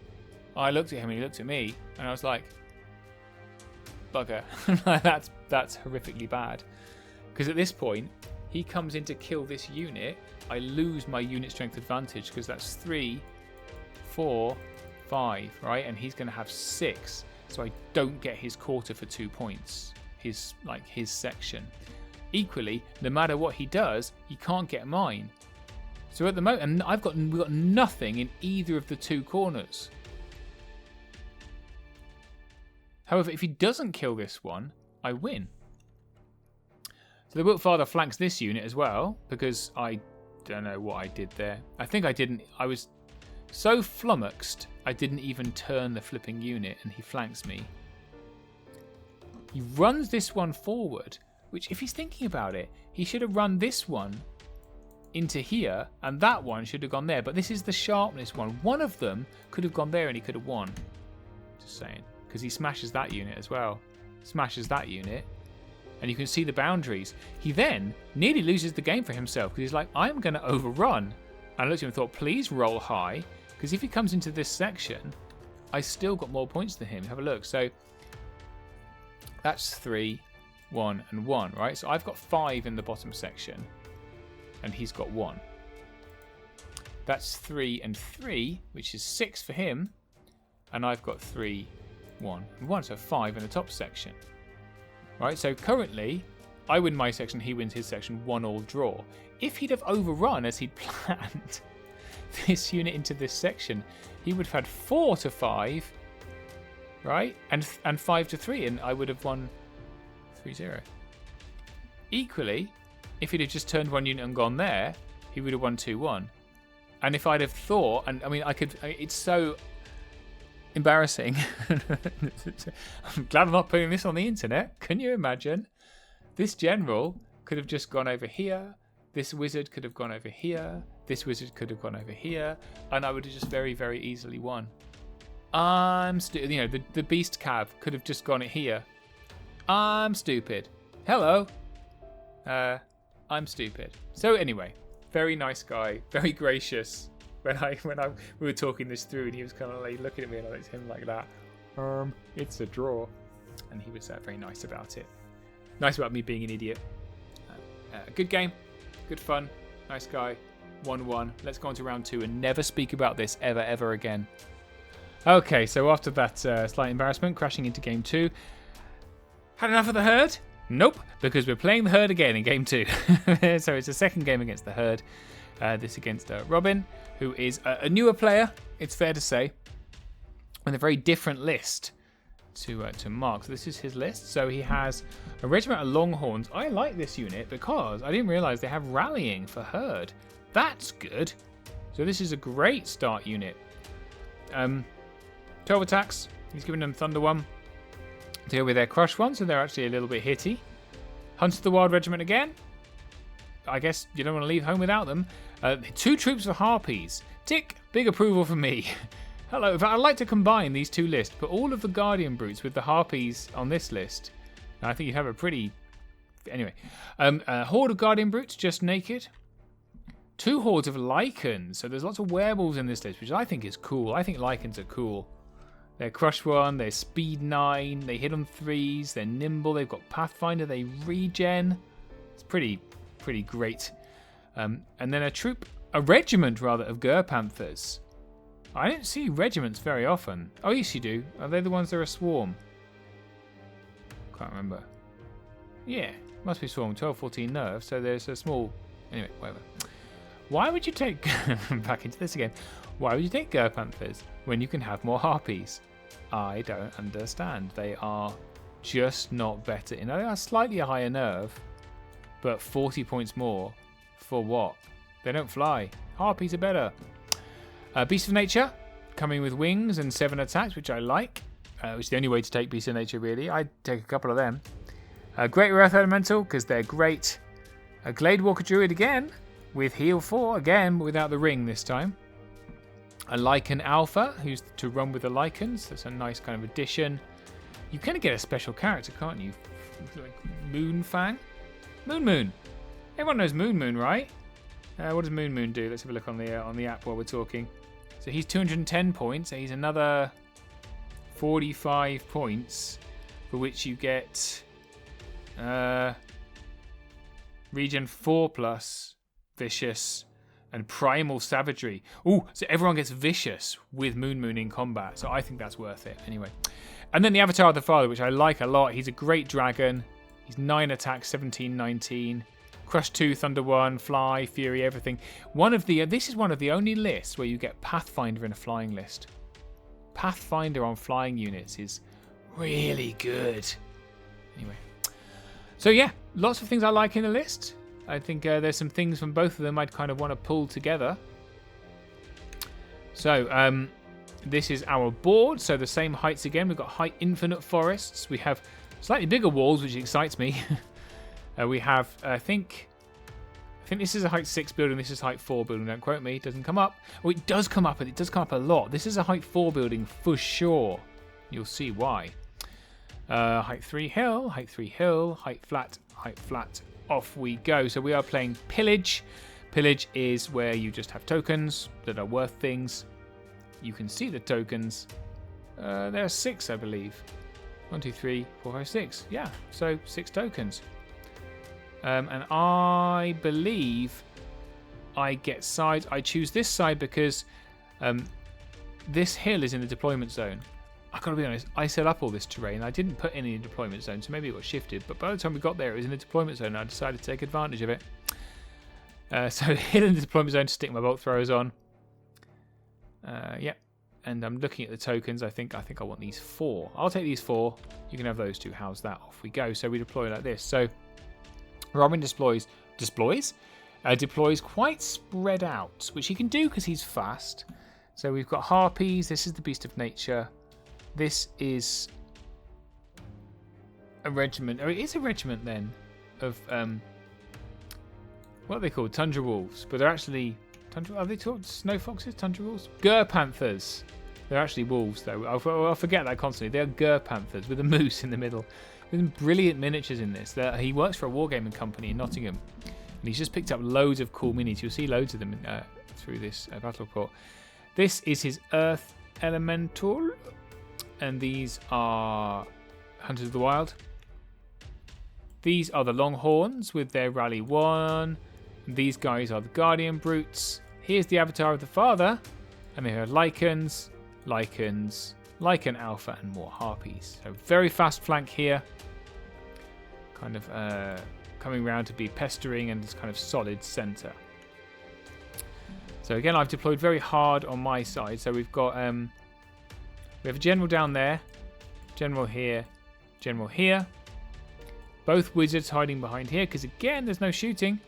I looked at him and he looked at me, and I was like, bugger. that's horrifically bad. Because at this point, he comes in to kill this unit. I lose my unit strength advantage because that's 3, 4, 5, right? And he's going to have 6. So I don't get his quarter for 2 points. His section. Equally, no matter what he does, he can't get mine. So at the moment, and we've got nothing in either of the 2 corners. However, if he doesn't kill this one, I win. So the Wiltfather flanks this unit as well, because I don't know what I did there. I think I didn't. I was so flummoxed, I didn't even turn the flipping unit, and he flanks me. He runs this one forward, which if he's thinking about it, he should have run this one into here, and that one should have gone there. But this is the sharpness one. One of them could have gone there, and he could have won. Just saying. Because he smashes that unit as well. Smashes that unit. And you can see the boundaries. He then nearly loses the game for himself because he's like, I'm going to overrun. And I looked at him and thought, please roll high. Because if he comes into this section, I still got more points than him. Have a look. So that's 3, 1, and 1, right? So I've got 5 in the bottom section. And he's got 1. That's 3 and 3, which is 6 for him. And I've got 3, 1, and 1, so 5 in the top section. Right, so currently, I win my section, he wins his section, 1-1 draw. If he'd have overrun as he'd planned, this unit into this section, he would have had 4 to 5, right? And 5 to 3, and I would have won 3-0. Equally, if he'd have just turned one unit and gone there, he would have won 2-1. And if I'd have thought, and I mean, it's so embarrassing. I'm glad I'm not putting this on the internet. Can you imagine? This general could have just gone over here. This wizard could have gone over here. This wizard could have gone over here. And I would have just very, very easily won. I'm stupid. You know, the beast cav could have just gone here. I'm stupid. Hello. I'm stupid. So anyway, very nice guy, very gracious. When we were talking this through, and he was kind of like looking at me, and I looked at him like that. It's a draw, and he was very nice about it. Nice about me being an idiot. Good game, good fun, nice guy. 1-1. Let's go on to round 2 and never speak about this ever again. Okay, so after that slight embarrassment, crashing into game 2. Had enough of the herd? Nope, because we're playing the herd again in game 2. So it's a second game against the herd. This against Robin, who is a newer player, it's fair to say, with a very different list to Mark. So this is his list. So he has a regiment of Longhorns. I like this unit because I didn't realise they have rallying for herd. That's good. So this is a great start unit. 12 attacks. He's given them Thunder 1. Deal with their Crush 1, so they're actually a little bit hitty. Hunts the Wild Regiment again. I guess you don't want to leave home without them. 2 troops for Harpies. Tick, big approval from me. Hello, in fact, I'd like to combine these 2 lists, put all of the Guardian Brutes with the Harpies on this list. And I think you'd have a pretty... Anyway. Horde of Guardian Brutes, just naked. 2 hordes of Lycans. So there's lots of werewolves in this list, which I think is cool. I think Lycans are cool. They're Crush 1, they're Speed 9, they hit on 3s, they're nimble, they've got Pathfinder, they regen. It's pretty great. And then a regiment rather of Gur-Panthers. I don't see regiments very often. Oh yes you do. Are they the ones that are a swarm? Can't remember. Yeah, must be swarm. 12, 14 nerve, so there's a small... Anyway, whatever. Why would you take... back into this again. Why would you take Gur-Panthers when you can have more Harpies? I don't understand. They are just not better. You know, they are slightly a higher nerve, but 40 points more for what? They don't fly. Harpies are better. Beast of Nature, coming with wings and 7 attacks, which I like. Which is the only way to take Beast of Nature, really. I'd take a couple of them. Great Earth Elemental, because they're great. A Glade Walker Druid again, with heal 4, again, but without the ring this time. A Lycan Alpha, who's to run with the Lycans. That's a nice kind of addition. You kind of get a special character, can't you? Like Moonfang? Moon. Everyone knows Moon, right? What does Moon do? Let's have a look on the app while we're talking. So he's 210 points. So he's another 45 points, for which you get Regen 4+, Vicious, and Primal Savagery. Ooh, so everyone gets Vicious with Moon in combat. So I think that's worth it. Anyway. And then the Avatar of the Father, which I like a lot. He's a great dragon. He's 9 attacks, 17, 19. Crush 2, Thunder 1, Fly, Fury, everything. This is one of the only lists where you get Pathfinder in a flying list. Pathfinder on flying units is really good. Anyway. So yeah, lots of things I like in the list. I think there's some things from both of them I'd kind of want to pull together. So this is our board. So the same heights again. We've got height infinite forests. We have slightly bigger walls, which excites me. We have, I think this is a height 6 building. This is height 4 building. Don't quote me. It doesn't come up. Oh, it does come up. And it does come up a lot. This is a height 4 building for sure. You'll see why. Height 3 hill, height 3 hill, height flat, off we go. So we are playing Pillage. Pillage is where you just have tokens that are worth things. You can see the tokens. There are 6, I believe. 1, 2, 3, 4, 5, 6. Yeah, so 6 tokens. And I believe I get sides. I choose this side because this hill is in the deployment zone. I've got to be honest, I set up all this terrain. I didn't put any in the deployment zone, so maybe it got shifted. But by the time we got there, it was in the deployment zone, and I decided to take advantage of it. So hill in the deployment zone to stick my bolt throwers on. Yep. And I'm looking at the tokens. I think I want these 4. I'll take these 4. You can have those 2. How's that? Off we go. So we deploy like this. So Robin deploys quite spread out, which he can do because he's fast. So we've got harpies. This is the beast of nature. This is a regiment. Oh, it is a regiment then of what are they called? Tundra wolves, but they're actually are they called snow foxes? Tundra wolves? Gur panthers. They're actually wolves, though. I'll forget that constantly. They're Gur panthers with a moose in the middle. With brilliant miniatures in this. He works for a wargaming company in Nottingham, and he's just picked up loads of cool minis. You'll see loads of them through this battle report. This is his Earth Elemental, and these are Hunters of the Wild. These are the Longhorns with their Rally 1. These guys are the Guardian Brutes. Here's the Avatar of the Father, and they are Lycans, Lycan Alpha, and more Harpies. So very fast flank here. Kind of coming around to be pestering and this kind of solid centre. So again, I've deployed very hard on my side. So we've got we have a general down there, general here, general here. Both wizards hiding behind here because again, there's no shooting.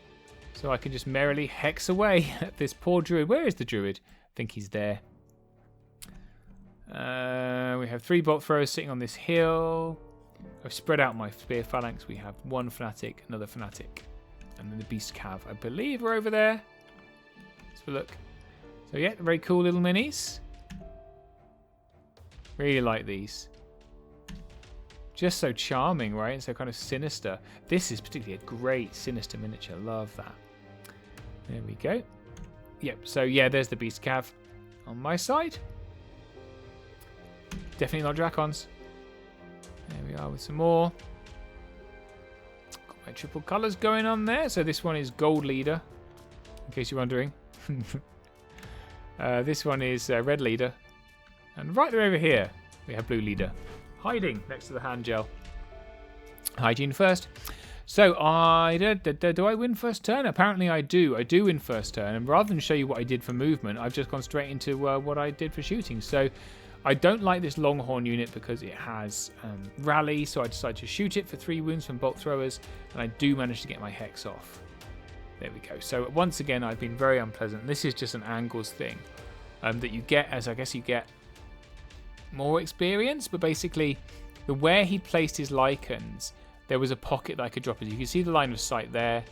So I can just merrily hex away at this poor druid. Where is the druid? I think he's there. We have 3 bolt throwers sitting on this hill. I've spread out my spear phalanx. We have 1 fanatic, another fanatic, and then the beast cav, I believe, are over there. Let's have a look. So yeah, very cool little minis. Really like these. Just so charming, right? And so kind of sinister. This is particularly a great sinister miniature. Love that. There we go. Yep, so yeah, there's the beast cav on my side. Definitely not Dracons. There we are with some more. Got my triple colours going on there. So this one is Gold Leader, in case you're wondering. This one is Red Leader. And right there over here, we have Blue Leader. Hiding next to the hand gel. Hygiene first. So do I win first turn? Apparently I do. I do win first turn. And rather than show you what I did for movement, I've just gone straight into what I did for shooting. So I don't like this Longhorn unit because it has rally. So I decided to shoot it for 3 wounds from bolt throwers. And I do manage to get my hex off. There we go. So once again, I've been very unpleasant. This is just an angles thing that you get as I guess you get more experience, but basically where he placed his Lycans, there was a pocket that I could drop it. You can see the line of sight there.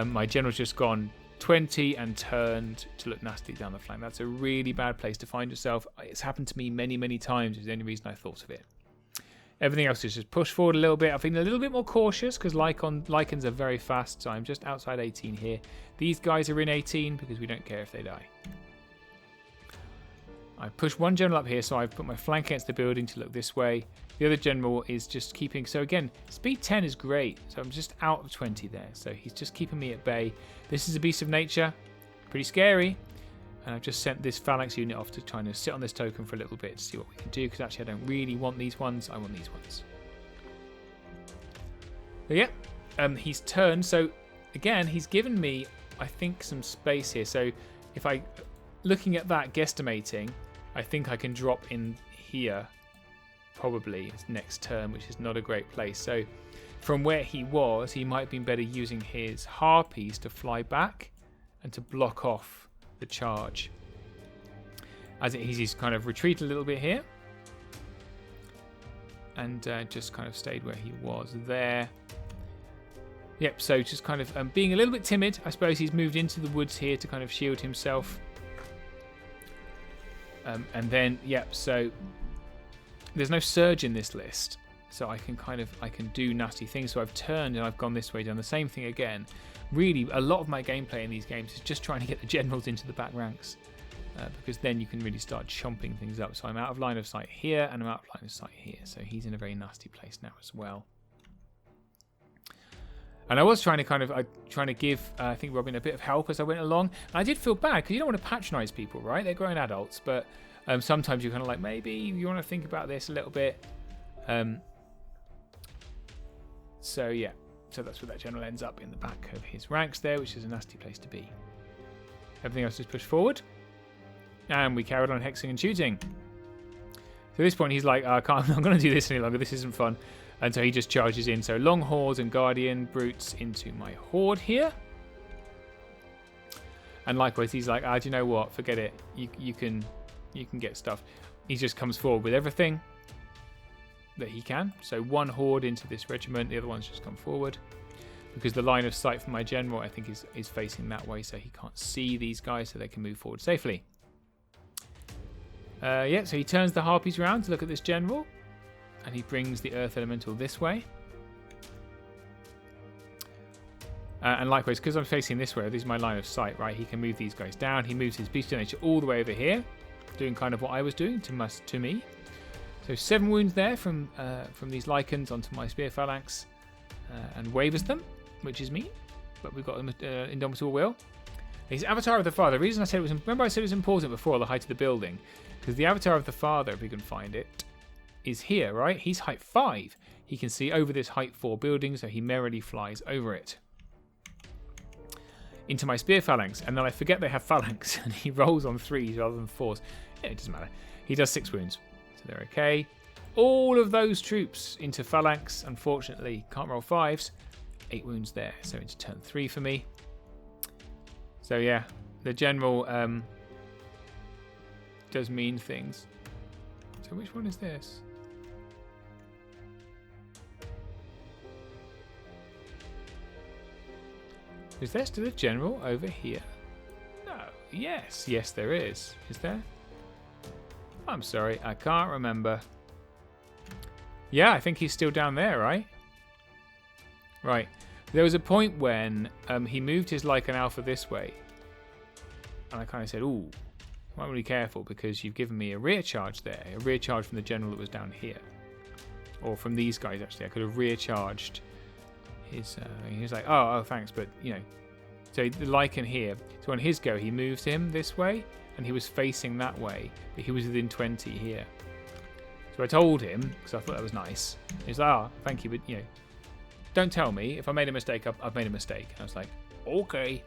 My general's just gone 20 and turned to look nasty down the flank. That's a really bad place to find yourself. It's happened to me many, many times. It's the only reason I thought of it. Everything else is just push forward a little bit. I've been a little bit more cautious because Lycans are very fast, so I'm just outside 18 here. These guys are in 18 because we don't care if they die. I push one general up here, so I've put my flank against the building to look this way. The other general is just keeping... So again, speed 10 is great. So I'm just out of 20 there. So he's just keeping me at bay. This is a beast of nature. Pretty scary. And I've just sent this phalanx unit off to try and sit on this token for a little bit to see what we can do. Because actually I don't really want these ones. I want these ones. So yeah, he's turned. So again, he's given me, I think, some space here. So if I... Looking at that, guesstimating... I think I can drop in here probably next turn, which is not a great place. So from where he was, he might have been better using his harpies to fly back and to block off the charge. As he's kind of retreated a little bit here and just kind of stayed where he was there. Yep, so just kind of being a little bit timid. I suppose he's moved into the woods here to kind of shield himself. And then, yep, so there's no surge in this list. So I can do nasty things. So I've turned and I've gone this way, done the same thing again. Really, a lot of my gameplay in these games is just trying to get the generals into the back ranks. Because then you can really start chomping things up. So I'm out of line of sight here and I'm out of line of sight here. So he's in a very nasty place now as well. And I was trying to give, I think, Robin a bit of help as I went along. And I did feel bad because you don't want to patronise people, right? They're grown adults, but sometimes you're kind of like, maybe you want to think about this a little bit. So yeah, so that's where that general ends up in the back of his ranks there, which is a nasty place to be. Everything else is pushed forward. And we carried on hexing and shooting. So at this point, he's like, I'm not going to do this any longer. This isn't fun. And so he just charges in. So long hordes and guardian brutes into my horde here. And likewise, he's like, do you know what? Forget it. You can get stuff. He just comes forward with everything that he can. So one horde into this regiment. The other one's just come forward. Because the line of sight for my general, I think, is facing that way. So he can't see these guys so they can move forward safely. Yeah, so he turns the harpies around to look at this general. And he brings the earth elemental this way. And likewise, because I'm facing this way, this is my line of sight, right? He can move these guys down. He moves his beast nature all the way over here, doing kind of what I was doing to me. So 7 wounds there from these lichens onto my spear phalanx, and wavers them, which is me. But we've got Indomitable Will. His Avatar of the Father. The reason I said it was, remember I said it was important before, the height of the building, because the Avatar of the Father, if we can find it, is here, right? He's height 5. He can see over this height 4 building, so he merrily flies over it. Into my spear phalanx, and then I forget they have phalanx, and he rolls on 3s rather than 4s. Yeah, it doesn't matter. He does 6 wounds, so they're okay. All of those troops into phalanx, unfortunately, can't roll 5s. 8 wounds there, so into turn 3 for me. So yeah, the general does mean things. So which one is this? Is there still a general over here? No. Yes. Yes, there is. Is there? I'm sorry. I can't remember. Yeah, I think he's still down there, right? Right. There was a point when he moved his Lycan Alpha this way. And I kind of said, ooh, I might be careful because you've given me a rear charge there. A rear charge from the general that was down here. Or from these guys, actually. I could have rear charged his, he was like, oh, thanks, but you know, so the Lycan here, so on his go he moved him this way and he was facing that way, but he was within 20 here. So I told him, because I thought that was nice, he's like, thank you, but you know, don't tell me if I made a mistake. I've made a mistake. And I was like, okay.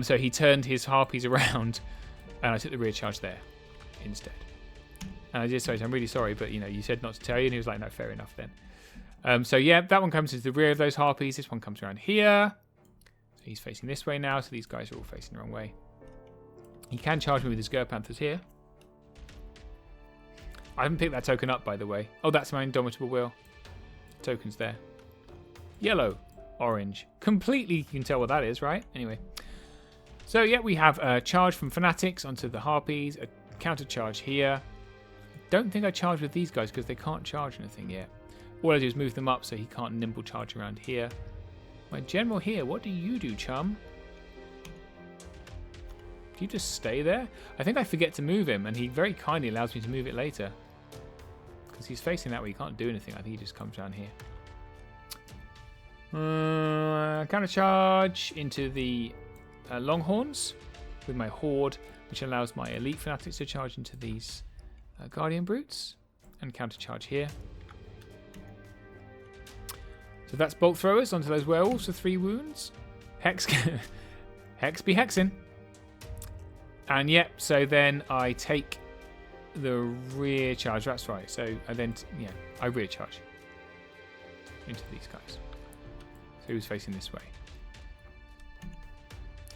So he turned his harpies around and I took the rear charge there instead. And I did say, I'm really sorry, but you know, you said not to tell you. And he was like, no, fair enough then. So yeah, that one comes into the rear of those harpies. This one comes around here. So he's facing this way now. So these guys are all facing the wrong way. He can charge me with his Gur-Panthers here. I haven't picked that token up, by the way. Oh, that's my Indomitable Will. Token's there. Yellow, orange. Completely, you can tell what that is, right? Anyway. So yeah, we have a charge from Fanatics onto the harpies. A counter charge here. Don't think I charge with these guys because they can't charge anything yet. All I do is move them up so he can't nimble charge around here. My general here, what do you do, chum? Do you just stay there? I think I forget to move him, and he very kindly allows me to move it later. Because he's facing that way, he can't do anything. I think he just comes down here. Counter charge into the Longhorns with my Horde, which allows my Elite Fanatics to charge into these Guardian Brutes. And counter charge here. So that's bolt throwers onto those werewolves for 3 wounds. Hex, Hex be hexing. And yep, so then I take the rear charge. That's right. So I then, yeah, I rear charge into these guys. So he was facing this way.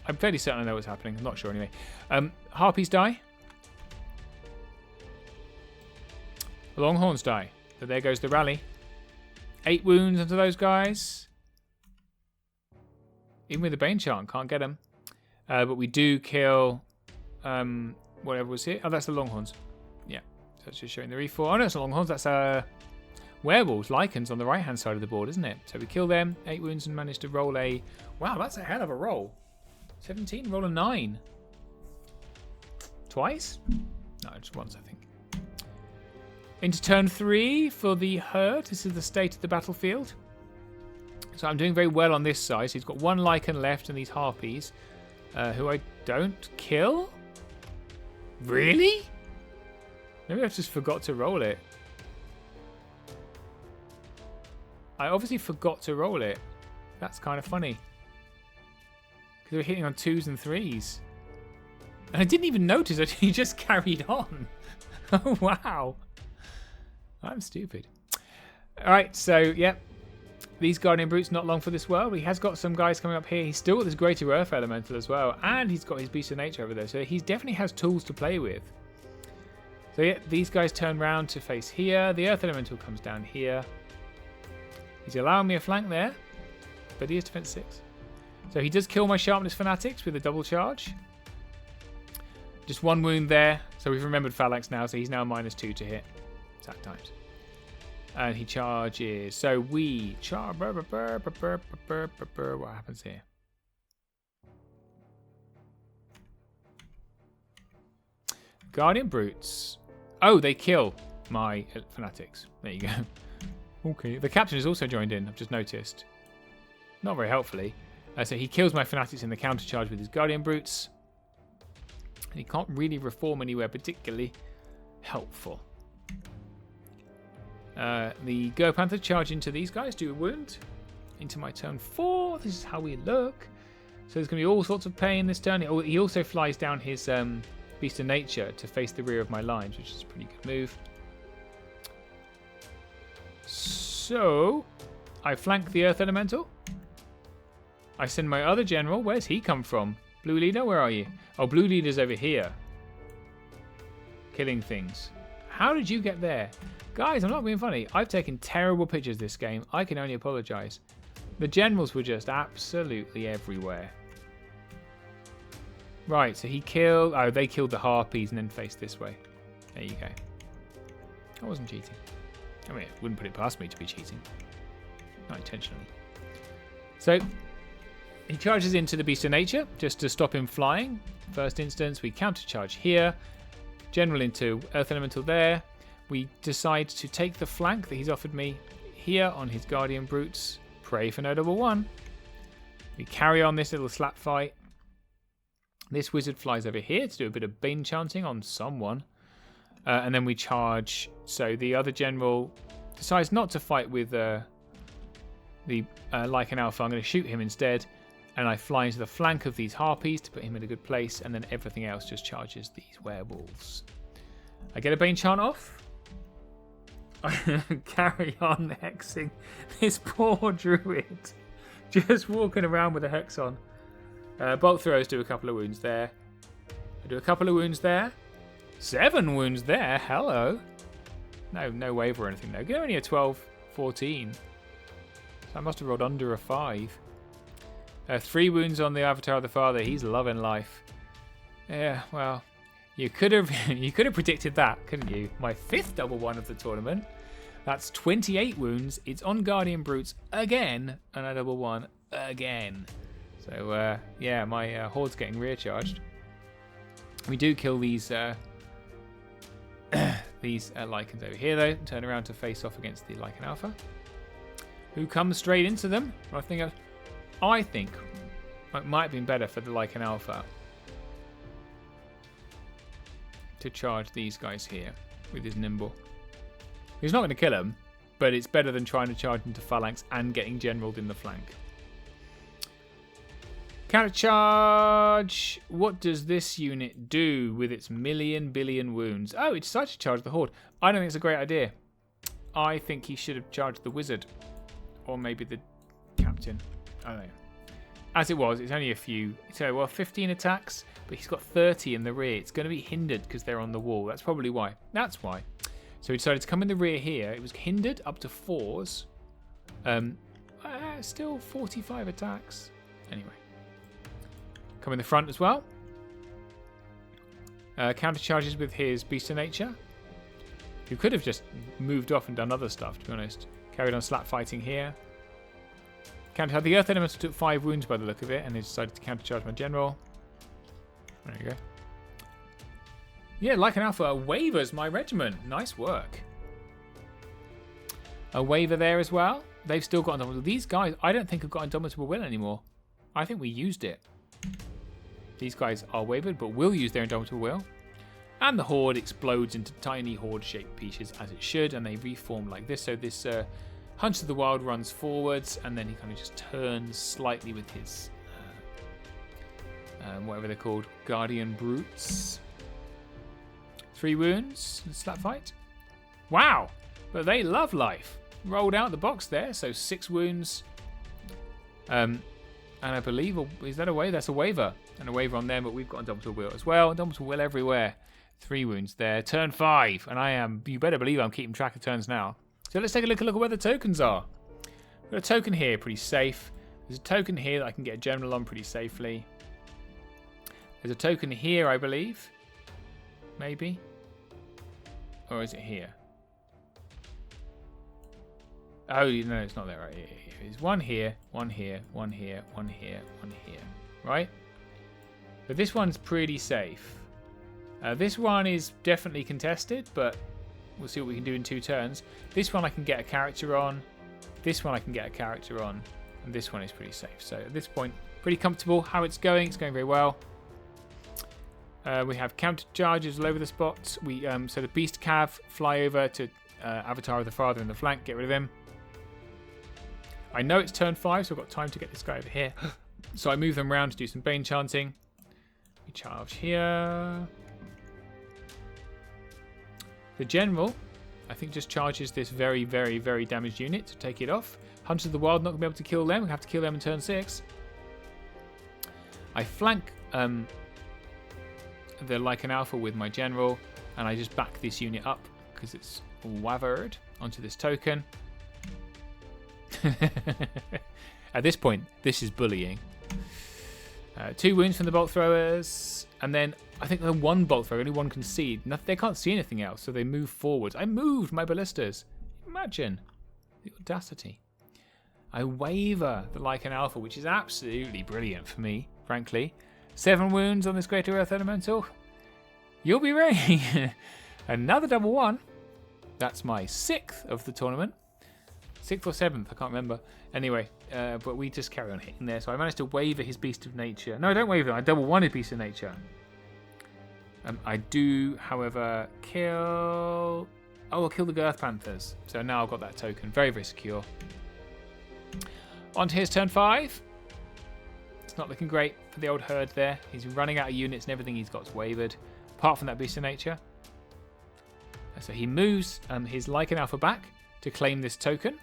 I'm fairly certain I know what's happening. I'm not sure anyway. Harpies die. Longhorns die. So there goes the rally. 8 wounds onto those guys. Even with the Bane Chant, can't get them. But we do kill whatever was here. Oh, that's the Longhorns. Yeah. So it's just showing the re4. Oh, no, it's not Longhorns. That's werewolves, Lycans on the right-hand side of the board, isn't it? So we kill them. 8 wounds and manage to roll a... Wow, that's a hell of a roll. 17, roll a 9. Twice? No, just once, I think. Into turn 3 for the herd. This is the state of the battlefield. So I'm doing very well on this side. So he's got 1 Lycan left and these harpies, who I don't kill. Really? Maybe I just forgot to roll it. I obviously forgot to roll it. That's kind of funny. Because we're hitting on 2s and 3s. And I didn't even notice that he just carried on. Oh, wow. I'm stupid. All right, so, yeah. These Guardian Brutes not long for this world. He has got some guys coming up here. He's still got this Greater Earth Elemental as well. And he's got his Beast of Nature over there. So he definitely has tools to play with. So yeah, these guys turn round to face here. The Earth Elemental comes down here. He's allowing me a flank there. But he is defense 6. So he does kill my Sharpness Fanatics with a double charge. Just 1 wound there. So we've remembered Phalanx now. So he's now -2 to hit. Attack times. And he charges. So we charge. What happens here? Guardian Brutes. Oh, they kill my Fanatics. There you go. Okay. The Captain has also joined in. I've just noticed. Not very helpfully. So he kills my Fanatics in the counter charge with his Guardian Brutes. And he can't really reform anywhere particularly helpful. The Go Panther charge into these guys, do a wound. Into my turn 4. This is how we look. So there's going to be all sorts of pain this turn. He also flies down his Beast of Nature to face the rear of my lines, which is a pretty good move. So I flank the Earth Elemental. I send my other general. Where's he come from? Blue Leader, where are you? Oh, Blue Leader's over here. Killing things. How did you get there? Guys, I'm not being funny. I've taken terrible pictures this game. I can only apologise. The generals were just absolutely everywhere. Right, so he killed... Oh, they killed the Harpies and then faced this way. There you go. I wasn't cheating. I mean, I wouldn't put it past me to be cheating. Not intentionally. So, he charges into the Beast of Nature just to stop him flying. First instance, we countercharge here. General into Earth Elemental there. We decide to take the flank that he's offered me here on his Guardian Brutes. Pray for no double 1. We carry on this little slap fight. This wizard flies over here to do a bit of Bane chanting on someone. And then we charge. So the other general decides not to fight with the Lycan Alpha. I'm going to shoot him instead. And I fly into the flank of these Harpies to put him in a good place. And then everything else just charges these werewolves. I get a Bane chant off. I carry on hexing this poor druid. Just walking around with a hex on. Bolt throws do a couple of wounds there. I do a couple of wounds there. 7 wounds there. Hello. No wave or anything though. Only a 12, 14. So I must have rolled under a 5. 3 wounds on the Avatar of the Father. He's loving life. Yeah, well, you could have predicted that, couldn't you? My 5th double 1 of the tournament. That's 28 wounds. It's on Guardian Brutes again, and a double 1 again. So yeah, my horde's getting recharged. We do kill these Lycans over here though. Turn around to face off against the Lycan Alpha, who comes straight into them. I think it might have been better for the Lycan Alpha to charge these guys here with his nimble. He's not going to kill him, but it's better than trying to charge into Phalanx and getting generaled in the flank. Counter charge. What does this unit do with its billion wounds? Oh, it decided to charge the Horde. I don't think it's a great idea. I think he should have charged the Wizard. Or maybe the Captain. I don't know. As it was, it's only a few. So, well, 15 attacks, but he's got 30 in the rear. It's going to be hindered because they're on the wall. That's probably why. That's why. So he decided to come in the rear here. It was hindered up to 4s. Still 45 attacks. Anyway. Come in the front as well. Counter charges with his Beast of Nature. Who could have just moved off and done other stuff, to be honest. Carried on slap fighting here. Counter. The Earth Elemental took 5 wounds by the look of it, and they decided to countercharge my general. There you go. Yeah, like an Alpha wavers my regiment. Nice work. A waiver there as well. They've still got Indomitable. These guys, I don't think have got Indomitable Will anymore. I think we used it. These guys are wavered, but will use their Indomitable Will. And the Horde explodes into tiny Horde-shaped pieces, as it should, and they reform like this. So this Hunter of the Wild runs forwards, and then he kind of just turns slightly with his whatever they're called, Guardian Brutes. 3 wounds in slap fight. Wow, but they love life. Rolled out the box there, so 6 wounds. And I believe, is that a wave? That's a waver. And a waver on them, but we've got a Indomitable Will as well. Indomitable Will everywhere. 3 wounds there. Turn 5, and you better believe I'm keeping track of turns now. So let's take a look at where the tokens are. We've got a token here, pretty safe. There's a token here that I can get a general on pretty safely. There's a token here, I believe. Maybe. Or is it here? Oh, no, it's not there. Right here. There's one here, one here, one here, one here, one here. Right? But this one's pretty safe. This one is definitely contested, but we'll see what we can do in 2 turns. This one I can get a character on. This one I can get a character on. And this one is pretty safe. So at this point, pretty comfortable. How it's going very well. We have counter charges all over the spots. So the Beast Cav fly over to Avatar of the Father in the flank. Get rid of him. I know it's turn 5, so I've got time to get this guy over here. So I move them around to do some Bane chanting. We charge here. The General, I think, just charges this very, very, very damaged unit to take it off. Hunters of the Wild, not going to be able to kill them. We have to kill them in turn 6. I flank the Lycan Alpha with my General, and I just back this unit up because it's wavered onto this token. At this point, this is bullying. 2 wounds from the bolt throwers, and then I think the 1 bolt thrower, only 1 can see. They can't see anything else, so they move forwards. I moved my ballistas. Imagine the audacity. I waver the Lycan Alpha, which is absolutely brilliant for me, frankly. 7 wounds on this Greater Earth Elemental. You'll be ready. Another double 1. That's my 6th of the tournament. 6th or 7th, I can't remember. Anyway, but we just carry on hitting there. So I managed to waver his Beast of Nature. No, I don't waver. I double 1 his Beast of Nature. I do, however, kill... Oh, I'll kill the Girth Panthers. So now I've got that token. Very, very secure. On to his turn 5. It's not looking great for the old herd there. He's running out of units and everything he's got's wavered. Apart from that Beast of Nature. So he moves his Lycan Alpha back to claim this token.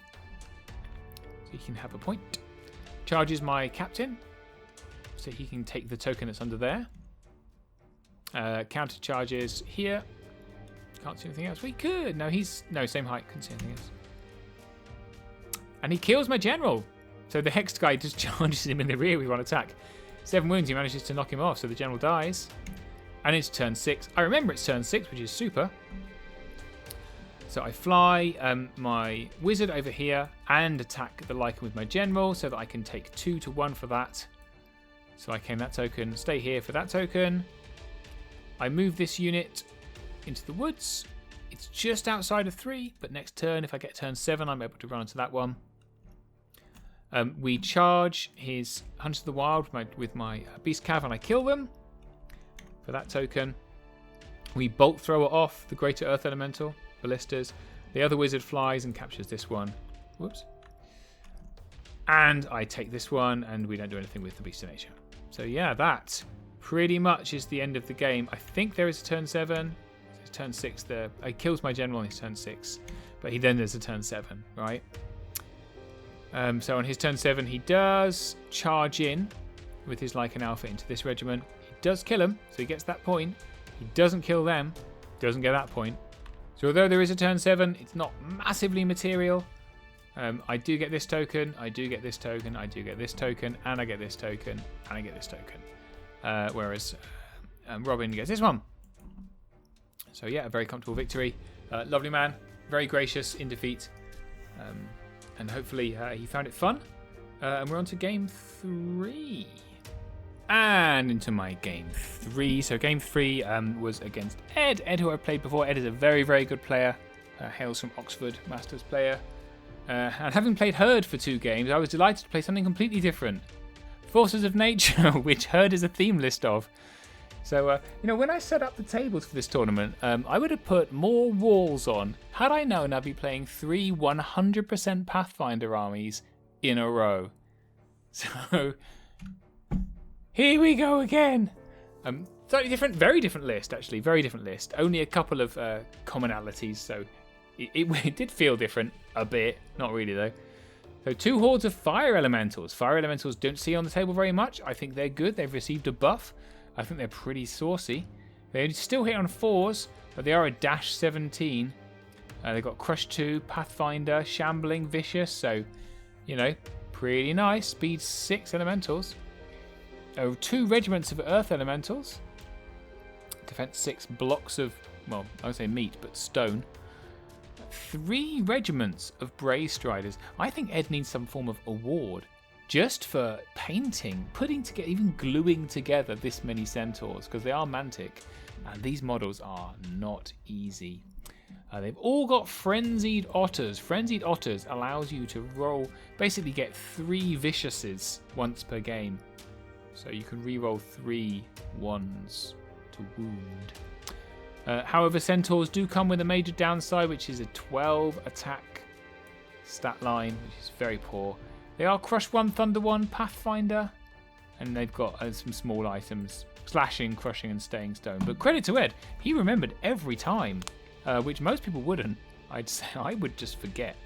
So he can have a point. Charges my captain. So he can take the token that's under there. Counter charges here. Can't see anything else. We could. No, same height. Couldn't see anything else. And he kills my general. So the hexed guy just charges him in the rear with 1 attack. 7 wounds. He manages to knock him off. So the general dies. And it's turn 6. I remember it's turn 6, which is super. So I fly my wizard over here and attack the Lycan with my general so that I can take 2 to 1 for that. So I claim that token. Stay here for that token. I move this unit into the woods. It's just outside of 3, but next turn, if I get turn 7, I'm able to run into that one. We charge his Hunters of the Wild with my Beast Cav, and I kill them for that token. We bolt thrower off the Greater Earth Elemental ballistas. The other wizard flies and captures this one. Whoops. And I take this one, and we don't do anything with the Beast of Nature. So yeah, that pretty much is the end of the game. I think there is a turn 7. There's turn 6 there. He kills my general on his turn 6. But then there's a turn 7, right? So on his turn 7, he does charge in with his Lycan Alpha into this regiment. He does kill him, so he gets that point. He doesn't kill them, doesn't get that point. So although there is a turn 7, it's not massively material. I do get this token, I do get this token, I do get this token, and I get this token, and I get this token. Whereas Robin gets this one. So yeah, a very comfortable victory. Lovely man, very gracious in defeat. And hopefully he found it fun. And we're on to game 3. And into my game 3. So game 3 was against Ed. Ed, who I played before. Ed is a very, very good player. Hails from Oxford, Masters player. And having played Herd for 2 games, I was delighted to play something completely different. Forces of Nature, which Herd is a theme list of. So, when I set up the tables for this tournament, I would have put more walls on. Had I known I'd be playing 3 100% Pathfinder armies in a row. So... Here we go again. Slightly different, very different list actually, very different list. Only a couple of commonalities, so it did feel different a bit. Not really though. So 2 hordes of fire elementals. Fire elementals don't see on the table very much. I think they're good. They've received a buff. I think they're pretty saucy. They still hit on 4s, but they are a dash 17. They've got Crush 2, Pathfinder, Shambling, Vicious. So, you know, pretty nice. Speed 6 elementals. 2 regiments of earth elementals. Defense 6 blocks of, well, I would say meat, but stone. 3 regiments of Brave Striders. I think Ed needs some form of award just for painting, putting together, even gluing together this many centaurs, because they are mantic, and these models are not easy. They've all got Frenzied Otters. Frenzied Otters allows you to roll, basically get 3 Viciouses once per game. So you can re-roll 3 1s to wound. However, centaurs do come with a major downside, which is a 12 attack stat line, which is very poor. They are Crush 1, Thunder 1, Pathfinder, and they've got some small items, slashing, crushing, and staying stone. But credit to Ed, he remembered every time, which most people wouldn't. I'd say I would just forget.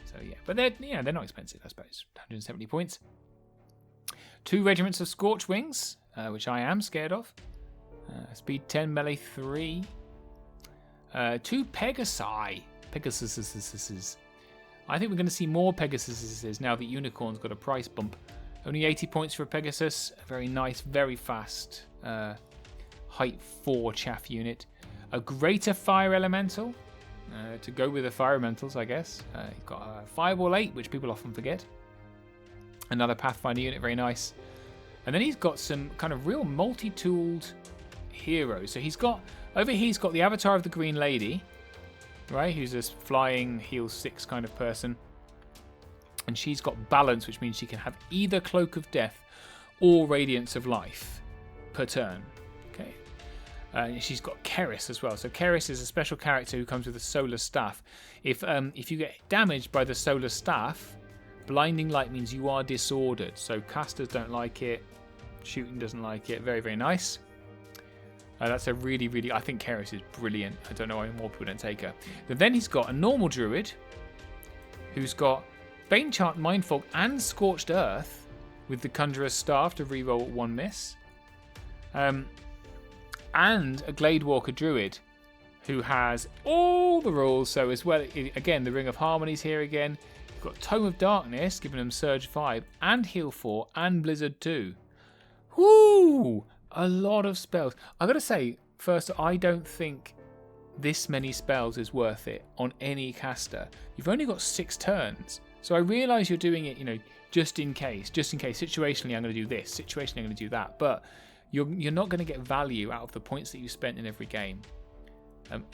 So yeah, but they're not expensive, I suppose. 170 points. 2 regiments of Scorch Wings, which I am scared of. Speed 10, melee 3. 2 Pegasi. Pegasuses. I think we're going to see more Pegasuses now that Unicorn's got a price bump. Only 80 points for a Pegasus. A very nice, very fast height 4 chaff unit. A Greater Fire Elemental. To go with the Fire Elementals, I guess. You've got a Fireball 8, which people often forget. Another Pathfinder unit, very nice. And then he's got some kind of real multi-tooled heroes. So he's got the Avatar of the Green Lady, right? Who's this flying heal 6 kind of person. And she's got balance, which means she can have either Cloak of Death or Radiance of Life per turn. Okay. She's got Keris as well. So Keris is a special character who comes with a Solar Staff. If you get damaged by the Solar Staff, Blinding Light means you are disordered. So casters don't like it. Shooting doesn't like it. Very, very nice. That's a really, really... I think Keris is brilliant. I don't know why more people don't take her. But then he's got a normal druid who's got Banechant, Mindfog, and Scorched Earth with the Conjurer's Staff to reroll 1 miss. And a Gladewalker druid who has all the rules. So as well, again, the Ring of Harmony's here again. You've got Tome of Darkness, giving him Surge 5, and Heal 4, and Blizzard 2. Whoo! A lot of spells. I've got to say, first, I don't think this many spells is worth it on any caster. You've only got 6 turns. So I realise you're doing it, just in case. Just in case. Situationally, I'm going to do this. Situationally, I'm going to do that. But you're not going to get value out of the points that you spent in every game.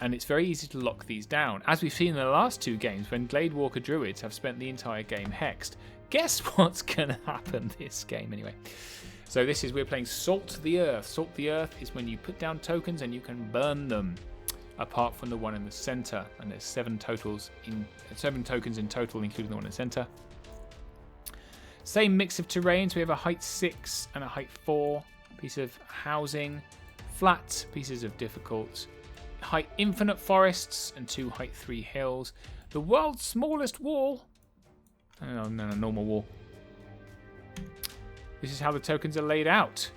And it's very easy to lock these down. As we've seen in the last 2 games, when Gladewalker Druids have spent the entire game hexed. Guess what's going to happen this game anyway? So we're playing Salt the Earth. Salt the Earth is when you put down tokens and you can burn them, apart from the one in the center. And there's 7 tokens in total, including the one in the center. Same mix of terrains. We have a height 6 and a height 4 piece of housing, flat pieces of difficult, height infinite forests, and 2 height 3 hills. The world's smallest wall. No, normal wall. This is how the tokens are laid out.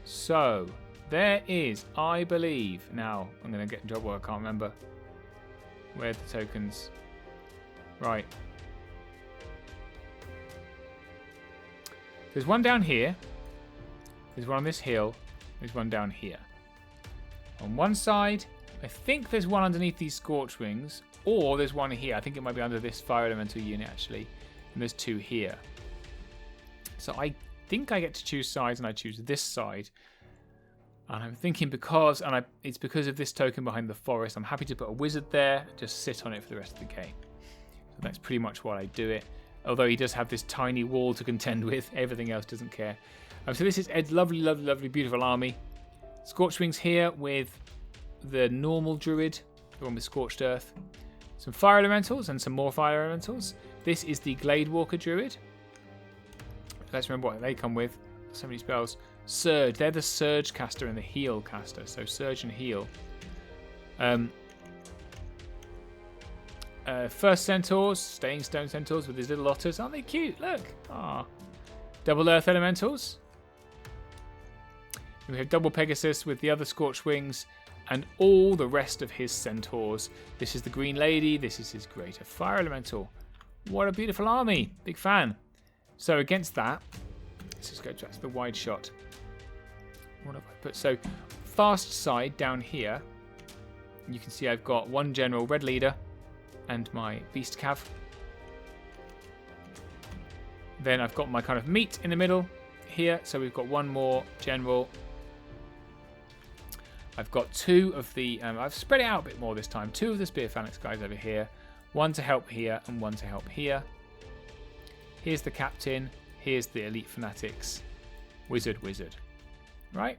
So, there is, I believe... Now, I'm going to get in trouble, I can't remember. Where are the tokens? Right. There's one down here. There's one on this hill. There's one down here. On one side, I think there's one underneath these Scorch Wings. Or there's one here. I think it might be under this Fire Elemental unit, actually. And there's 2 here. So I think I get to choose sides, and I choose this side. And I'm thinking it's because of this token behind the forest. I'm happy to put a wizard there, just sit on it for the rest of the game. So that's pretty much why I do it. Although he does have this tiny wall to contend with, everything else doesn't care. So this is Ed's lovely, lovely, lovely, beautiful army. Scorchwings here with the normal druid, the one with Scorched Earth. Some fire elementals and some more fire elementals. This is the Gladewalker druid. Let's remember what they come with. So many spells. Surge. They're the Surge caster and the Heal caster. So Surge and Heal. First Centaurs, staying stone Centaurs with these little otters. Aren't they cute? Look. Ah. Double Earth Elementals. We have double Pegasus with the other Scorched Wings and all the rest of his Centaurs. This is the Green Lady. This is his Greater Fire Elemental. What a beautiful army. Big fan. So against that, let's just go back to the wide shot. What have I put? So fast side down here, you can see I've got one General Red Leader and my Beast Cav. Then I've got my kind of meat in the middle here. So we've got one more General. I've got two of the, I've spread it out a bit more this time. Two of the Spear Phalanx guys over here. One to help here and one to help here. Here's the Captain. Here's the Elite Fanatics. Wizard. Right?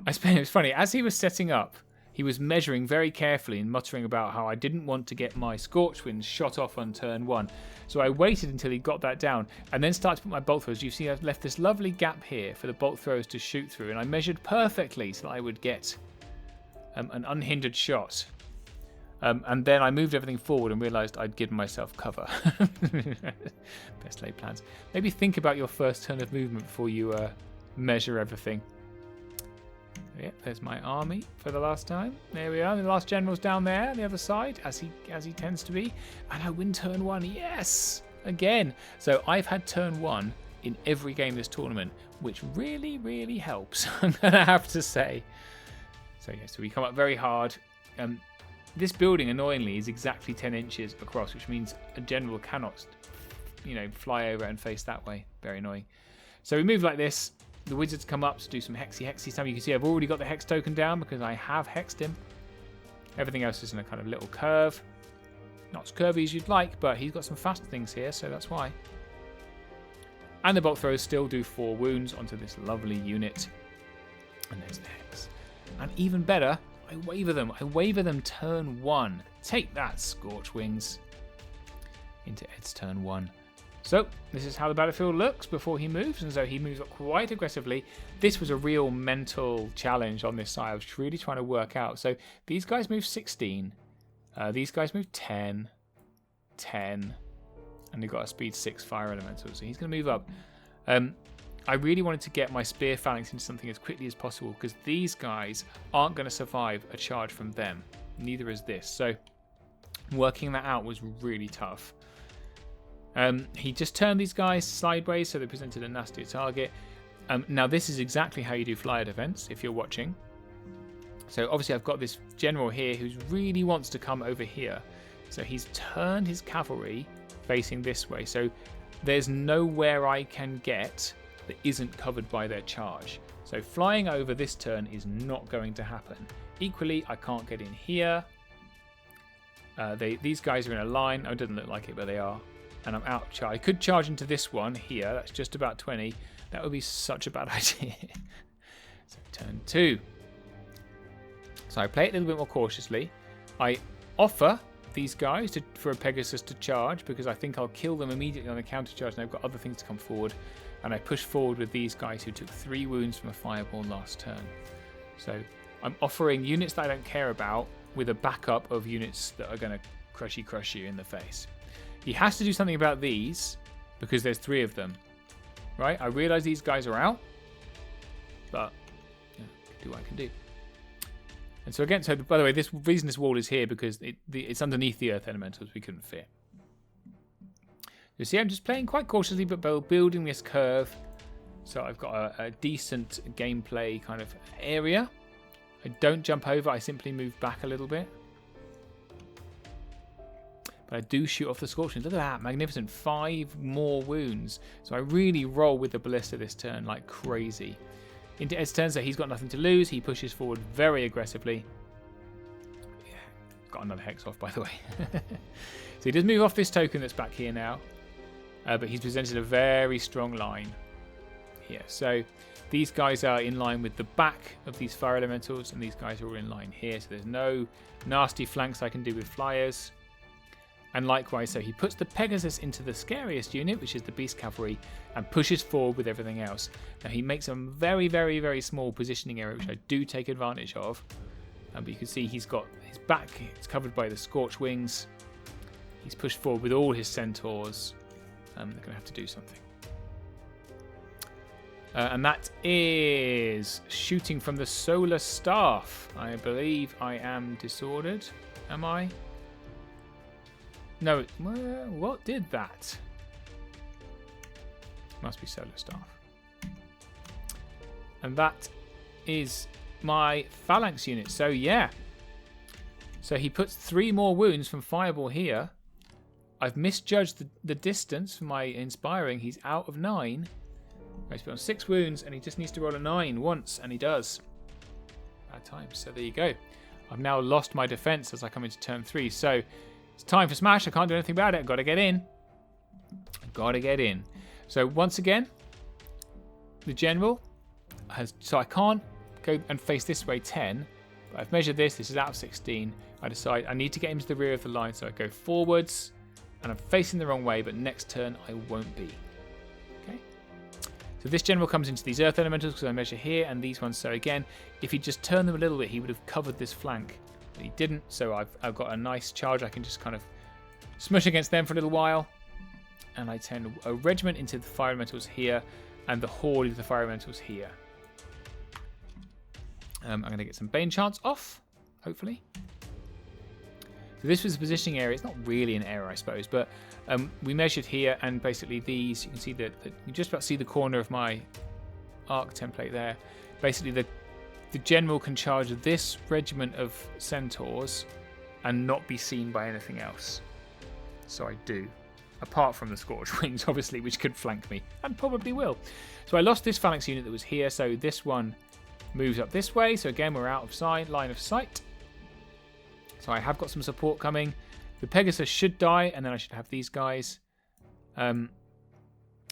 It was funny. As he was setting up, he was measuring very carefully and muttering about how I didn't want to get my Scorched Winds shot off on turn 1. So I waited until he got that down and then started to put my bolt throws. You see I've left this lovely gap here for the bolt throws to shoot through, and I measured perfectly so that I would get an unhindered shot. And then I moved everything forward and realised I'd given myself cover. Best laid plans. Maybe think about your first turn of movement before you measure everything. Yeah, there's my army for the last time. There we are. The last general's down there on the other side, as he tends to be. And I win turn 1. Yes! Again. So I've had turn 1 in every game this tournament, which really, really helps, I'm going to have to say. So yeah, so we come up very hard. This building, annoyingly, is exactly 10 inches across, which means a general cannot, fly over and face that way. Very annoying. So we move like this. The wizards come up to do some hexy stuff. You can see I've already got the hex token down because I have hexed him. Everything else is in a kind of little curve. Not as curvy as you'd like, but he's got some fast things here, so that's why. And the bolt throws still do 4 wounds onto this lovely unit. And there's the hex. And even better, I waver them. I waver them turn 1. Take that, Scorched Wings. Into Ed's turn 1. So, this is how the battlefield looks before he moves, and so he moves up quite aggressively. This was a real mental challenge on this side. I was really trying to work out. So, these guys move 16. These guys move 10. 10. And they've got a speed 6 fire elemental, so he's going to move up. I really wanted to get my Spear Phalanx into something as quickly as possible, because these guys aren't going to survive a charge from them. Neither is this. So, working that out was really tough. He just turned these guys sideways, so they presented a nastier target. Now, this is exactly how you do flyer defense, if you're watching. So, obviously, I've got this general here who really wants to come over here. So, he's turned his cavalry facing this way. So, there's nowhere I can get that isn't covered by their charge. So, flying over this turn is not going to happen. Equally, I can't get in here. These guys are in a line. Oh, it doesn't look like it, but they are. And I'm out of charge. I could charge into this one here. That's just about 20. That would be such a bad idea. So turn 2. So I play it a little bit more cautiously. I offer these guys for a Pegasus to charge because I think I'll kill them immediately on a counter charge, and I've got other things to come forward. And I push forward with these guys who took 3 wounds from a fireball last turn. So I'm offering units that I don't care about with a backup of units that are going to crush you in the face. He has to do something about these because there's 3 of them, right? I realise these guys are out, but yeah, I can do what I can do. And so again, so by the way, this reason this wall is here because it's underneath the earth elementals. We couldn't fit. You see, I'm just playing quite cautiously, but building this curve. So I've got a decent gameplay kind of area. I don't jump over. I simply move back a little bit. But I do shoot off the Scorching. Look at that. Magnificent. 5 more wounds. So I really roll with the Ballista this turn like crazy. Into Ed's turn, so he's got nothing to lose. He pushes forward very aggressively. Yeah, got another hex off, by the way. So he does move off this token that's back here now. But he's presented a very strong line here. So these guys are in line with the back of these fire elementals, and these guys are all in line here. So there's no nasty flanks I can do with flyers. And likewise, so he puts the Pegasus into the scariest unit, which is the Beast Cavalry, and pushes forward with everything else. Now he makes a very, very, very small positioning area, which I do take advantage of. But you can see he's got his back, it's covered by the Scorch Wings. He's pushed forward with all his centaurs. They're going to have to do something. And that is shooting from the Solar Staff. I believe I am disordered. Am I? No, what did that? Must be Solar Staff. And that is my Phalanx unit. So yeah. So he puts 3 more wounds from Fireball here. I've misjudged the distance for my Inspiring. He's out of 9. He's put on 6 wounds and he just needs to roll a 9 once, and he does. Bad times. So there you go. I've now lost my defense as I come into turn 3. So it's time for smash. I can't do anything about it. I've got to get in. I've got to get in. So once again, the general has... So I can't go and face this way 10. But I've measured this. This is out of 16. I decide I need to get him to the rear of the line. So I go forwards. And I'm facing the wrong way. But next turn, I won't be. Okay. So this general comes into these earth elementals because I measure here. And these ones. So again, if he just turned them a little bit, he would have covered this flank. But he didn't, so I've got a nice charge. I can just kind of smush against them for a little while. And I turn a regiment into the fire elementals here, and the horde into the fire elementals here. I'm going to get some Bane chants off, hopefully. So this was the positioning area. It's not really an area, I suppose, but we measured here, and basically these, you can see that you just about see the corner of my arc template there. Basically the general can charge this regiment of centaurs and not be seen by anything else. So I do. Apart from the Scorch Wings, obviously, which could flank me. And probably will. So I lost this Phalanx unit that was here. So this one moves up this way. So again, we're out of line of sight. So I have got some support coming. The Pegasus should die. And then I should have these guys. And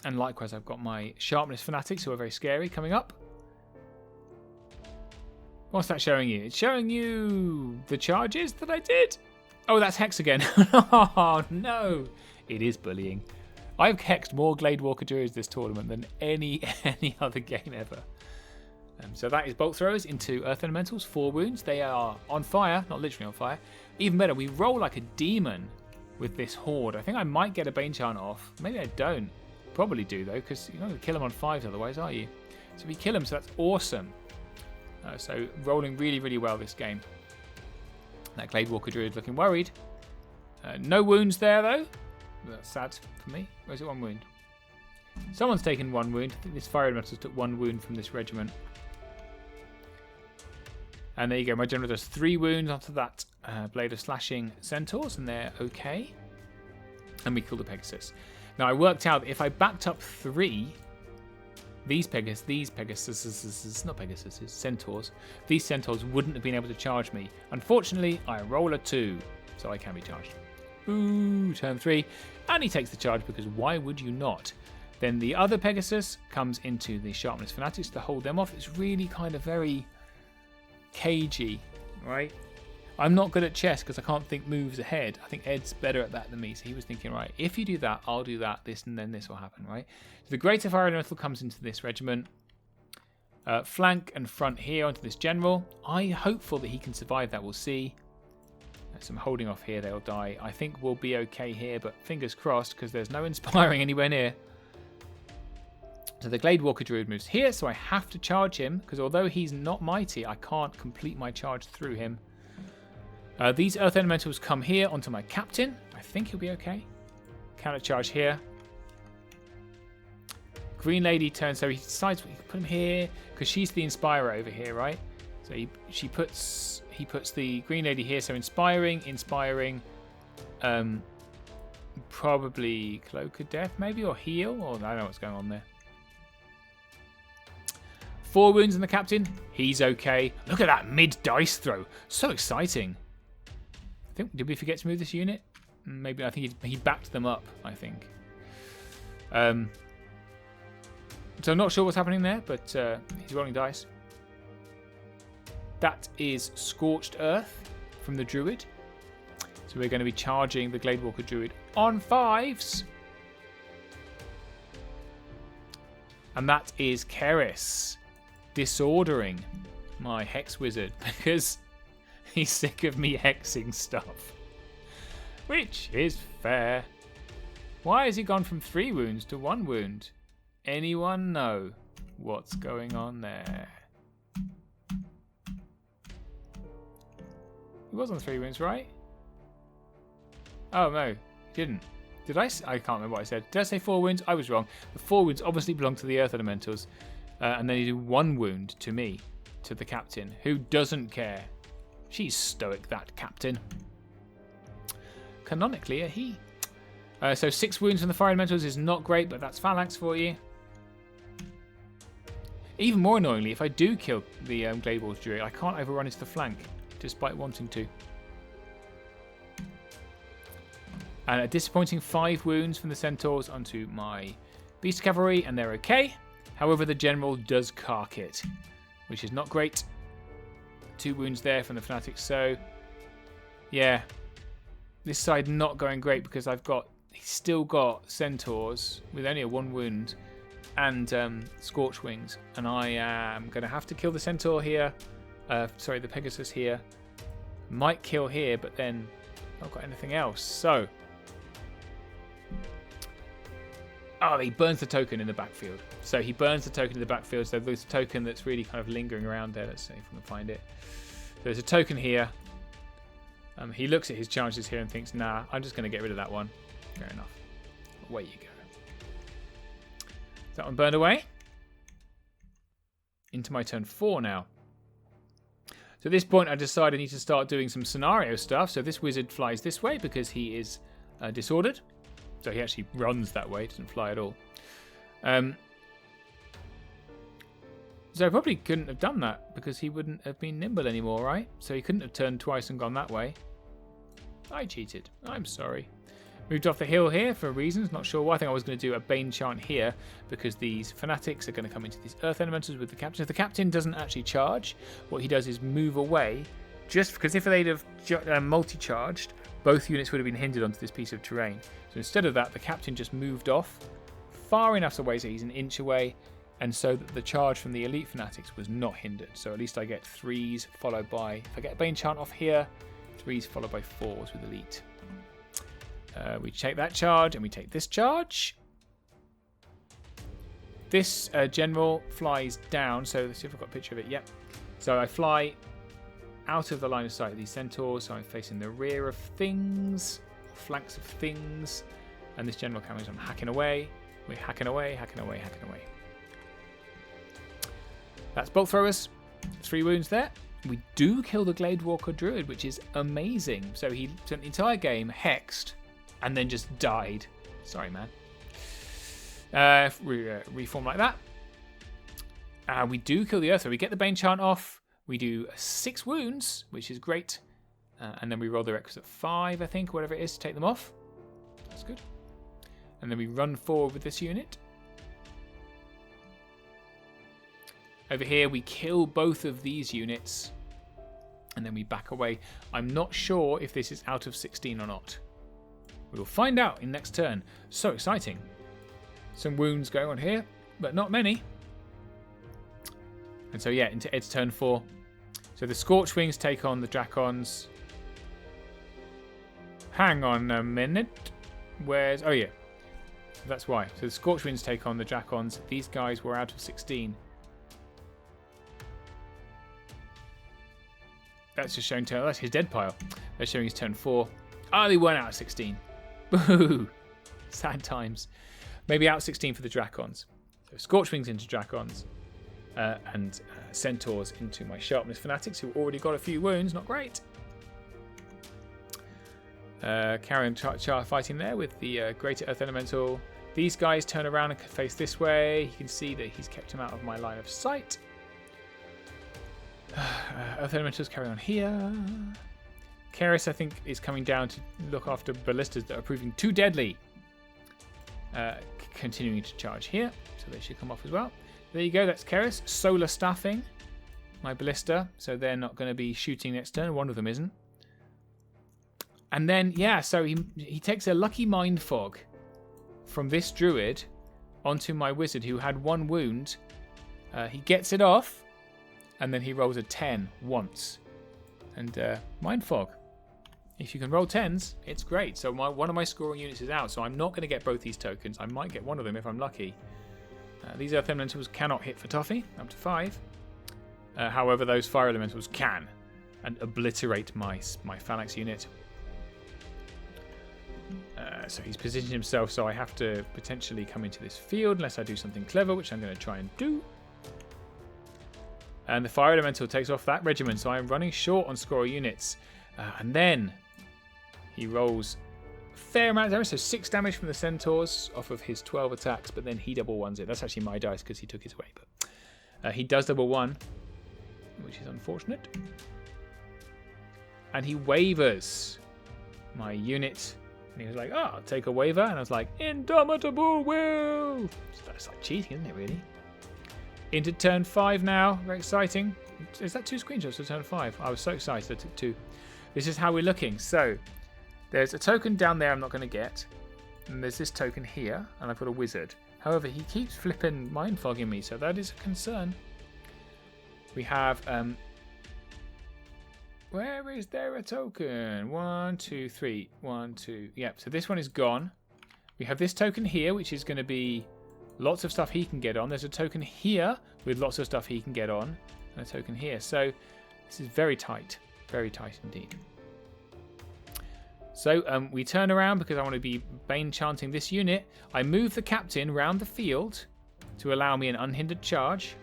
likewise, I've got my Sharpness Fanatics, who are very scary, coming up. What's that showing you? It's showing you the charges that I did. Oh, that's Hex again. Oh, no. It is bullying. I've hexed more Glade Walker Druids this tournament than any other game ever. So that is Bolt Throwers into Earth Elementals. 4 wounds. They are on fire. Not literally on fire. Even better, we roll like a demon with this horde. I think I might get a Bane Chant off. Maybe I don't. Probably do, though, because you're not going to kill them on 5s otherwise, are you? So we kill them, so that's awesome. So rolling really, really well this game. That Glade Walker Druid looking worried. No wounds there, though. That's sad for me. Where's it 1 wound? Someone's taken 1 wound. I think this Fire Elementals took 1 wound from this regiment. And there you go. My general does 3 wounds onto that Blade of Slashing Centaurs, and they're okay. And we kill the Pegasus. Now, I worked out that if I backed up 3... These Centaurs, these Centaurs wouldn't have been able to charge me. Unfortunately, I roll a 2, so I can be charged. Ooh, turn 3. And he takes the charge, because why would you not? Then the other Pegasus comes into the Sharpness Fanatics to hold them off. It's really kind of very cagey, right? I'm not good at chess because I can't think moves ahead. I think Ed's better at that than me. So he was thinking, right, if you do that, I'll do that, this, and then this will happen, right? So the Greater Fire Elemental comes into this regiment. Flank and front here onto this general. I'm hopeful that he can survive that. We'll see. Some holding off here. They'll die. I think we'll be okay here, but fingers crossed because there's no Inspiring anywhere near. So the Glade Walker Druid moves here, so I have to charge him because although he's not mighty, I can't complete my charge through him. These Earth Elementals come here onto my Captain. I think he'll be okay. Counter charge here. Green Lady turns, so he decides we can put him here because she's the Inspirer over here, right? So he puts the Green Lady here. So inspiring, probably Cloak of Death maybe, or heal, or I don't know what's going on there. 4 wounds in the Captain. He's okay. Look at that mid dice throw. So exciting. I think, did we forget to move this unit? Maybe. I think he backed them up, I think. So I'm not sure what's happening there, but he's rolling dice. That is Scorched Earth from the Druid. So we're going to be charging the Gladewalker Druid on 5s. And that is Keris disordering my Hex Wizard because he's sick of me hexing stuff. Which is fair. Why has he gone from 3 wounds to 1 wound? Anyone know what's going on there? He was on 3 wounds, right? Oh, no, he didn't. Did I? I can't remember what I said. Did I say 4 wounds? I was wrong. The 4 wounds obviously belong to the Earth Elementals. And then he did 1 wound to me, to the captain, who doesn't care. She's stoic, that captain. Canonically, a he. So 6 wounds from the Fire Elementals is not great, but that's Phalanx for you. Even more annoyingly, if I do kill the Gladewalker Druid, I can't overrun into the flank, despite wanting to. And a disappointing 5 wounds from the Centaurs onto my Beast Cavalry, and they're okay. However, the General does cark it, which is not great. 2 wounds there from the Fanatics, so yeah. This side not going great because he's still got Centaurs with only a 1 wound and Scorch Wings. And I am going to have to kill the Centaur here. Sorry, the Pegasus here. Might kill here, but then not got anything else. So, he burns the token in the backfield. So he burns the token in the backfield. So there's a token that's really kind of lingering around there. Let's see if we can find it. There's a token here. He looks at his chances here and thinks, nah, I'm just going to get rid of that one. Fair enough. Away you go. Is that one burned away? Into my turn 4 now. So at this point, I decide I need to start doing some scenario stuff. So this wizard flies this way because he is disordered. So he actually runs that way, doesn't fly at all. So I probably couldn't have done that because he wouldn't have been nimble anymore, right? So he couldn't have turned twice and gone that way. I cheated. I'm sorry. Moved off the hill here for reasons, not sure why. I think I was going to do a Bane chant here because these Fanatics are going to come into these Earth Elementals with the Captain. If the Captain doesn't actually charge, what he does is move away, just because if they'd have multi-charged, both units would have been hindered onto this piece of terrain. So instead of that, the Captain just moved off far enough away so he's an inch away, and so that the charge from the Elite Fanatics was not hindered. So at least I get 3s followed by, if I get a Bane chant off here, 3s followed by 4s with Elite. We take that charge and we take this charge. This General flies down, so let's see if I've got a picture of it. Yep. So I fly out of the line of sight of these Centaurs, so I'm facing the rear of things, flanks of things, and this General comes, I'm hacking away. We're hacking away, hacking away, hacking away. That's bolt throwers. 3 wounds there. We do kill the Gladewalker Druid, which is amazing. So he spent the entire game hexed and then just died. Sorry, man. Reform like that. We do kill the Earther. We get the Bane chant off. We do 6 wounds, which is great. And then we roll the requisite 5, I think, whatever it is, to take them off. That's good. And then we run forward with this unit. Over here, we kill both of these units. And then we back away. I'm not sure if this is out of 16 or not. We'll find out in next turn. So exciting. Some wounds going on here, but not many. And so, yeah, into Ed's turn 4. So the Scorch Wings take on the Dracons. Hang on a minute. Where's... Oh, yeah. So that's why. So the Scorch Wings take on the Dracons. These guys were out of 16. That's just showing turn... That's his dead pile. They're showing his turn 4. Oh, they weren't out of 16. Boo! Sad times. Maybe out of 16 for the Dracons. So Scorch Wings into Dracons. And Centaurs into my Sharpness Fanatics, who already got a few wounds. Not great. Carrying fighting there with the Greater Earth Elemental. These guys turn around and face this way. You can see that he's kept him out of my line of sight. Earth Elementals carry on here. Keris, I think, is coming down to look after ballistas that are proving too deadly. Continuing to charge here, so they should come off as well. There you go, that's Keris. Solar staffing my ballista, so they're not going to be shooting next turn. One of them isn't. And then, yeah, so he takes a lucky mind fog from this druid onto my wizard who had 1 wound. He gets it off, and then he rolls a 10 once. And mind fog. If you can roll 10s, it's great. So one of my scoring units is out, so I'm not going to get both these tokens. I might get one of them if I'm lucky. These earth elementals cannot hit for toffee, up to 5. However, those fire elementals can, and obliterate my phalanx unit. So he's positioned himself, so I have to potentially come into this field unless I do something clever, which I'm going to try and do. And the fire elemental takes off that regiment, so I'm running short on score units. And then he rolls a fair amount of damage, so 6 damage from the centaurs off of his 12 attacks, but then he double ones it. That's actually my dice because he took his away, but he does double 1, which is unfortunate. And he wavers my unit. And he was like, oh, I'll take a waiver. And I was like, indomitable will. So that's like cheating, isn't it, really? Into turn 5 now. Very exciting. Is that 2 screenshots for turn 5? I was so excited I took 2. This is how we're looking. So there's a token down there I'm not going to get. And there's this token here. And I've got a wizard. However, he keeps flipping mind fogging me. So that is a concern. We have... where is there a token? 1, 2, 3. 1, 2. Yep, so this one is gone. We have this token here, which is going to be lots of stuff he can get on. There's a token here with lots of stuff he can get on. And a token here. So this is very tight. Very tight indeed. So we turn around because I want to be Bane chanting this unit. I move the captain round the field to allow me an unhindered charge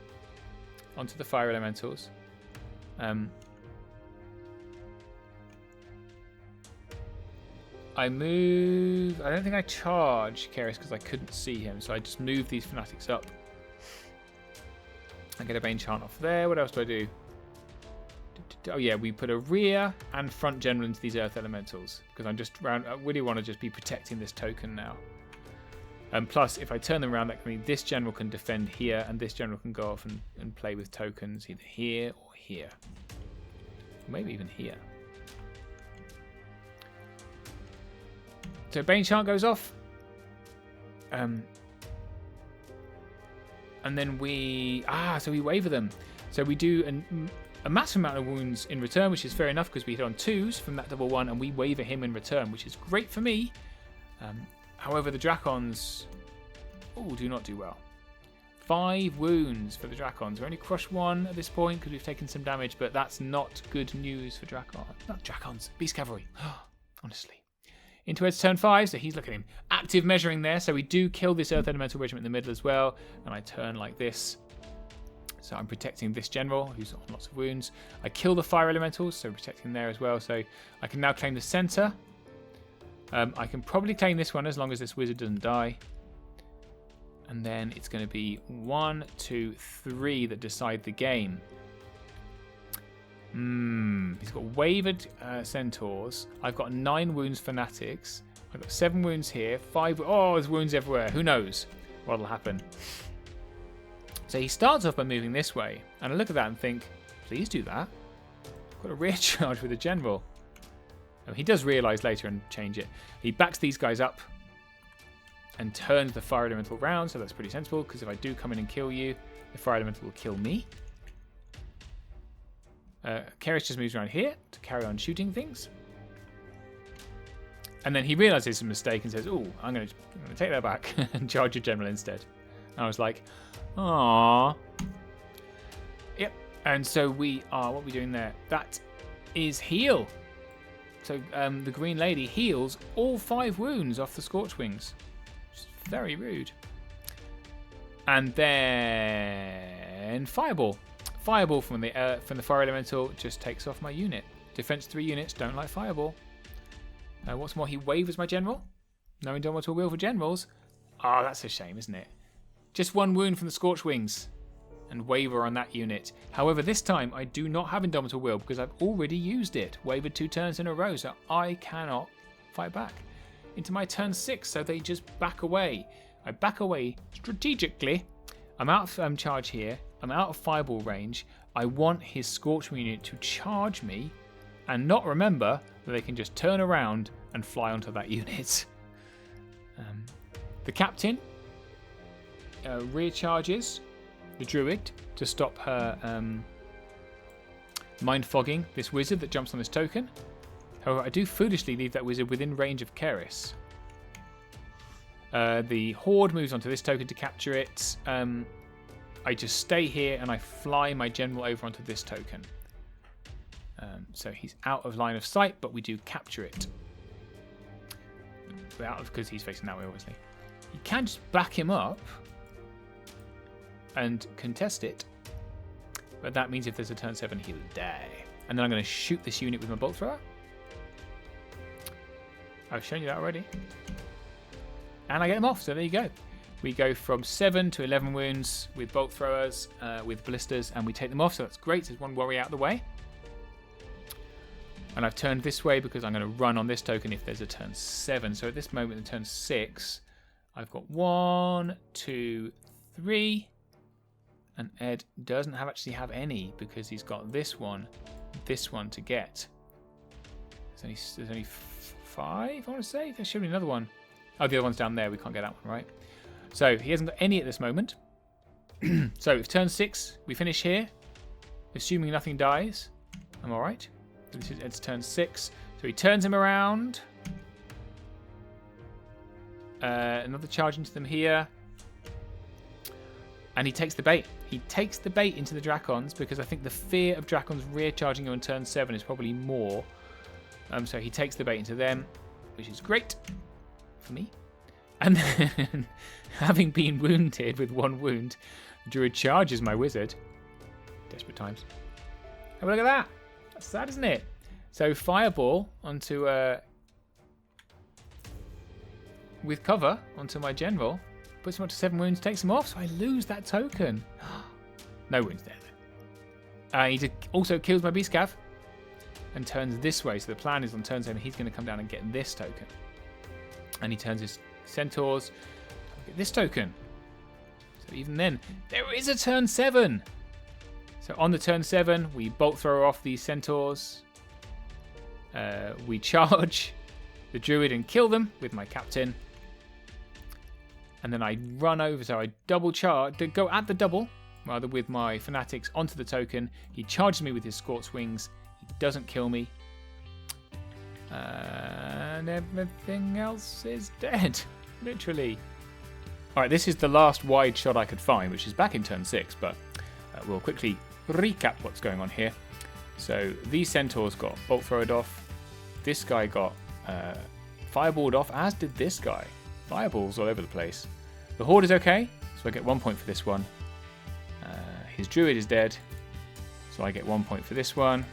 onto the fire elementals. I move... I don't think I charge Keris because I couldn't see him. So I just move these fanatics up. I get a Bane chant off there. What else do I do? Oh yeah, we put a rear and front general into these earth elementals. Because I'm just round... I really want to just be protecting this token now. And plus, if I turn them around, that can mean this general can defend here. And this general can go off and play with tokens either here or here. Or maybe even here. So Bane Chant goes off. And then we... so we waver them. So we do a massive amount of wounds in return, which is fair enough because we hit on 2s from that double 1, and we waver him in return, which is great for me. However, the Drakons do not do well. 5 wounds for the Drakons. We're only crushed 1 at this point because we've taken some damage, but that's not good news for Drakons. Not Drakons, Beast Cavalry. Honestly. Into its turn 5, so he's looking at him. Active measuring there, so we do kill this Earth Elemental Regiment in the middle as well. And I turn like this. So I'm protecting this general, who's on lots of wounds. I kill the Fire Elementals, so protecting there as well. So I can now claim the center. I can probably claim this one as long as this wizard doesn't die. And then it's going to be 1, 2, 3 that decide the game. He's got wavered centaurs. I've got 9 wounds fanatics. I've got 7 wounds here. 5. Oh, there's wounds everywhere. Who knows what'll happen? So he starts off by moving this way. And I look at that and think, please do that. I've got a rear charge with a general. He does realise later and change it. He backs these guys up and turns the fire elemental round. So that's pretty sensible because if I do come in and kill you, the fire elemental will kill me. Keris just moves around here to carry on shooting things. And then he realises it's a mistake and says, I'm going to take that back and charge your general instead. And I was like, aww. Yep. And so we are, what are we doing there? That is heal. So the Green Lady heals all 5 wounds off the Scorchwings. Which is very rude. And then Fireball. Fireball from the Fire Elemental just takes off my unit. Defense 3 units don't like Fireball. What's more, he wavers my general. No Indomitable Will for generals. That's a shame, isn't it? Just 1 wound from the Scorchwings. And waver on that unit. However, this time I do not have Indomitable Will because I've already used it. Wavered 2 turns in a row, so I cannot fight back. Into my turn 6, so they just back away. I back away strategically. I'm out of charge here. I'm out of fireball range. I want his Scorchwing unit to charge me and not remember that they can just turn around and fly onto that unit. The captain rear charges the druid to stop her mind fogging this wizard that jumps on this token. However, I do foolishly leave that wizard within range of Keris. The horde moves onto this token to capture it. I just stay here and I fly my general over onto this token. So he's out of line of sight, but we do capture it. Because he's facing that way, obviously. You can just back him up and contest it. But that means if there's a turn 7, he'll die. And then I'm going to shoot this unit with my bolt thrower. I've shown you that already. And I get them off, so there you go. We go from 7 to 11 wounds with bolt throwers, with ballistas, and we take them off, so that's great. There's one worry out of the way. And I've turned this way because I'm going to run on this token if there's a turn 7. So at this moment in turn 6, I've got 1, 2, 3. And Ed doesn't actually have any because he's got this one to get. There's only 5, I want to say. There should be another one. Oh, the other one's down there. We can't get that one, right? So he hasn't got any at this moment. So if turn 6, we finish here. Assuming nothing dies, I'm all right. This is Ed's turn 6. So he turns him around. Another charge into them here. And he takes the bait. He takes the bait into the Dracons because I think the fear of Dracons rear charging you on turn 7 is probably more. So he takes the bait into them, which is great for me. And then, having been wounded with 1 wound, the Druid charges my wizard. Desperate times. Have a look at that. That's sad, isn't it? So fireball onto with cover onto my general. Puts him up to 7 wounds, takes him off, so I lose that token. No wounds there, though. He also kills my Beast Cav and turns this way. So the plan is on turn 7, he's going to come down and get this token. And he turns his Centaurs. Get this token. So even then, there is a turn 7. So on the turn 7, we bolt throw off these Centaurs. We charge the Druid and kill them with my Captain. And then I run over, so I double charge, go at the double, rather, with my Fanatics onto the token. He charges me with his Scorch Wings. He doesn't kill me. And everything else is dead, literally. All right, this is the last wide shot I could find, which is back in turn 6, but we'll quickly recap what's going on here. So these Centaurs got bolt throwed off. This guy got fireballed off, as did this guy. Fireballs all over the place. The Horde is okay, so I get 1 point for this one. His Druid is dead, so I get 1 point for this one.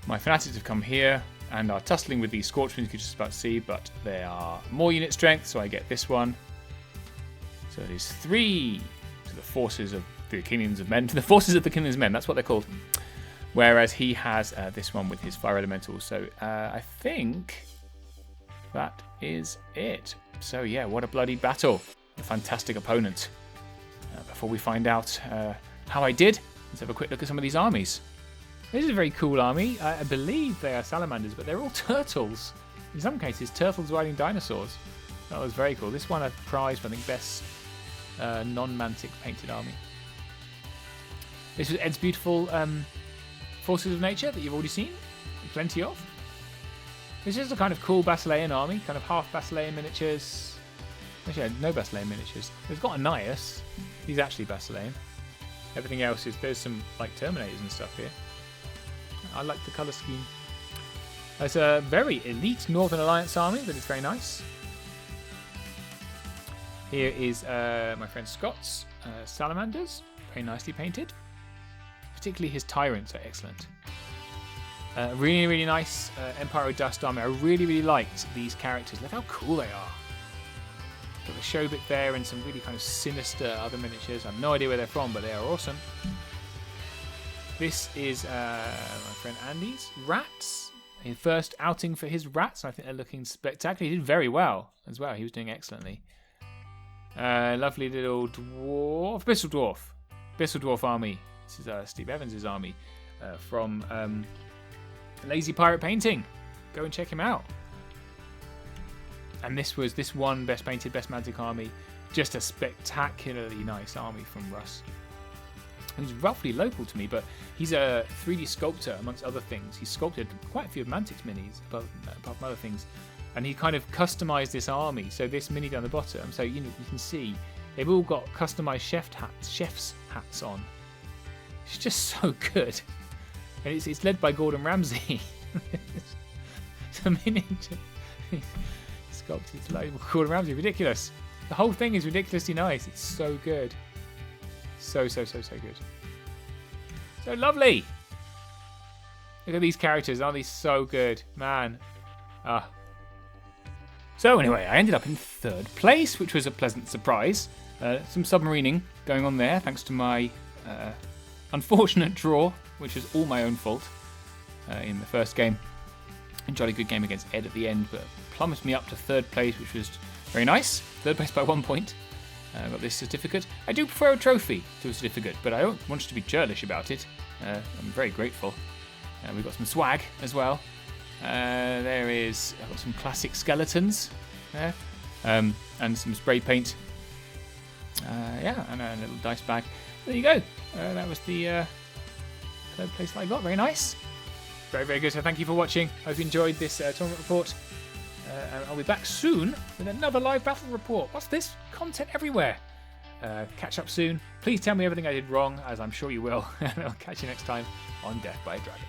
My Fanatics have come here and are tussling with these Scorch Wings you could just about see, but they are more unit strength, so I get this one. So it is 3 to the forces of the Kingdoms of Men. To the forces of the Kingdoms of Men, that's what they're called. Whereas he has this one with his Fire Elemental. So I think that is it. So yeah, what a bloody battle. A fantastic opponent. Before we find out how I did, let's have a quick look at some of these armies. This is a very cool army. I believe they are salamanders, but they're all turtles. In some cases, turtles riding dinosaurs. That was very cool. This one I prized for, I think, best non-mantic painted army. This was Ed's beautiful Forces of Nature that you've already seen. Plenty of. This is a kind of cool Basilean army, kind of half Basilean miniatures. Actually, no Basilean miniatures. We've got Annias. He's actually Basilean. Everything else is, there's some like Terminators and stuff here. I like the colour scheme. It's a very elite Northern Alliance army, but it's very nice. Here is my friend Scott's Salamanders, very nicely painted. Particularly his Tyrants are excellent. Really, really nice Empire of Dust army. I really, really liked these characters. Look how cool they are. Got the Shobit there and some really kind of sinister other miniatures. I have no idea where they're from, but they are awesome. This is my friend Andy's Rats. His first outing for his Rats. I think they're looking spectacular. He did very well as well. He was doing excellently. Lovely little dwarf. Bissell Dwarf army. This is Steve Evans' army from Lazy Pirate Painting. Go and check him out. And this won Best Painted, Best Magic Army. Just a spectacularly nice army from Russ. He's roughly local to me, but he's a 3D sculptor, amongst other things. He's sculpted quite a few of Mantic's minis, apart from other things. And he kind of customized this army. So this mini down the bottom, so you can see they've all got customized chef's hats on. It's just so good. And it's led by Gordon Ramsay. It's a mini sculpted like Gordon Ramsay. Ridiculous. The whole thing is ridiculously nice. It's so good. So good. So lovely. Look at these characters. Aren't these so good? Man. So anyway, I ended up in 3rd place, which was a pleasant surprise. Some submarining going on there, thanks to my unfortunate draw, which was all my own fault in the first game. A jolly good game against Ed at the end, but plummeted me up to 3rd place, which was very nice. 3rd place by 1 point. I got this certificate. I do prefer a trophy to a certificate, but I don't want you to be churlish about it. I'm very grateful. We've got some swag as well. I've got some classic skeletons there, and some spray paint. And a little dice bag. There you go. That was the 3rd place that I got. Very nice. Very, very good. So thank you for watching. Hope you enjoyed this tournament report. And I'll be back soon with another live battle report. What's this? Content everywhere. Catch up soon. Please tell me everything I did wrong, as I'm sure you will. And I'll catch you next time on Death by Dragons.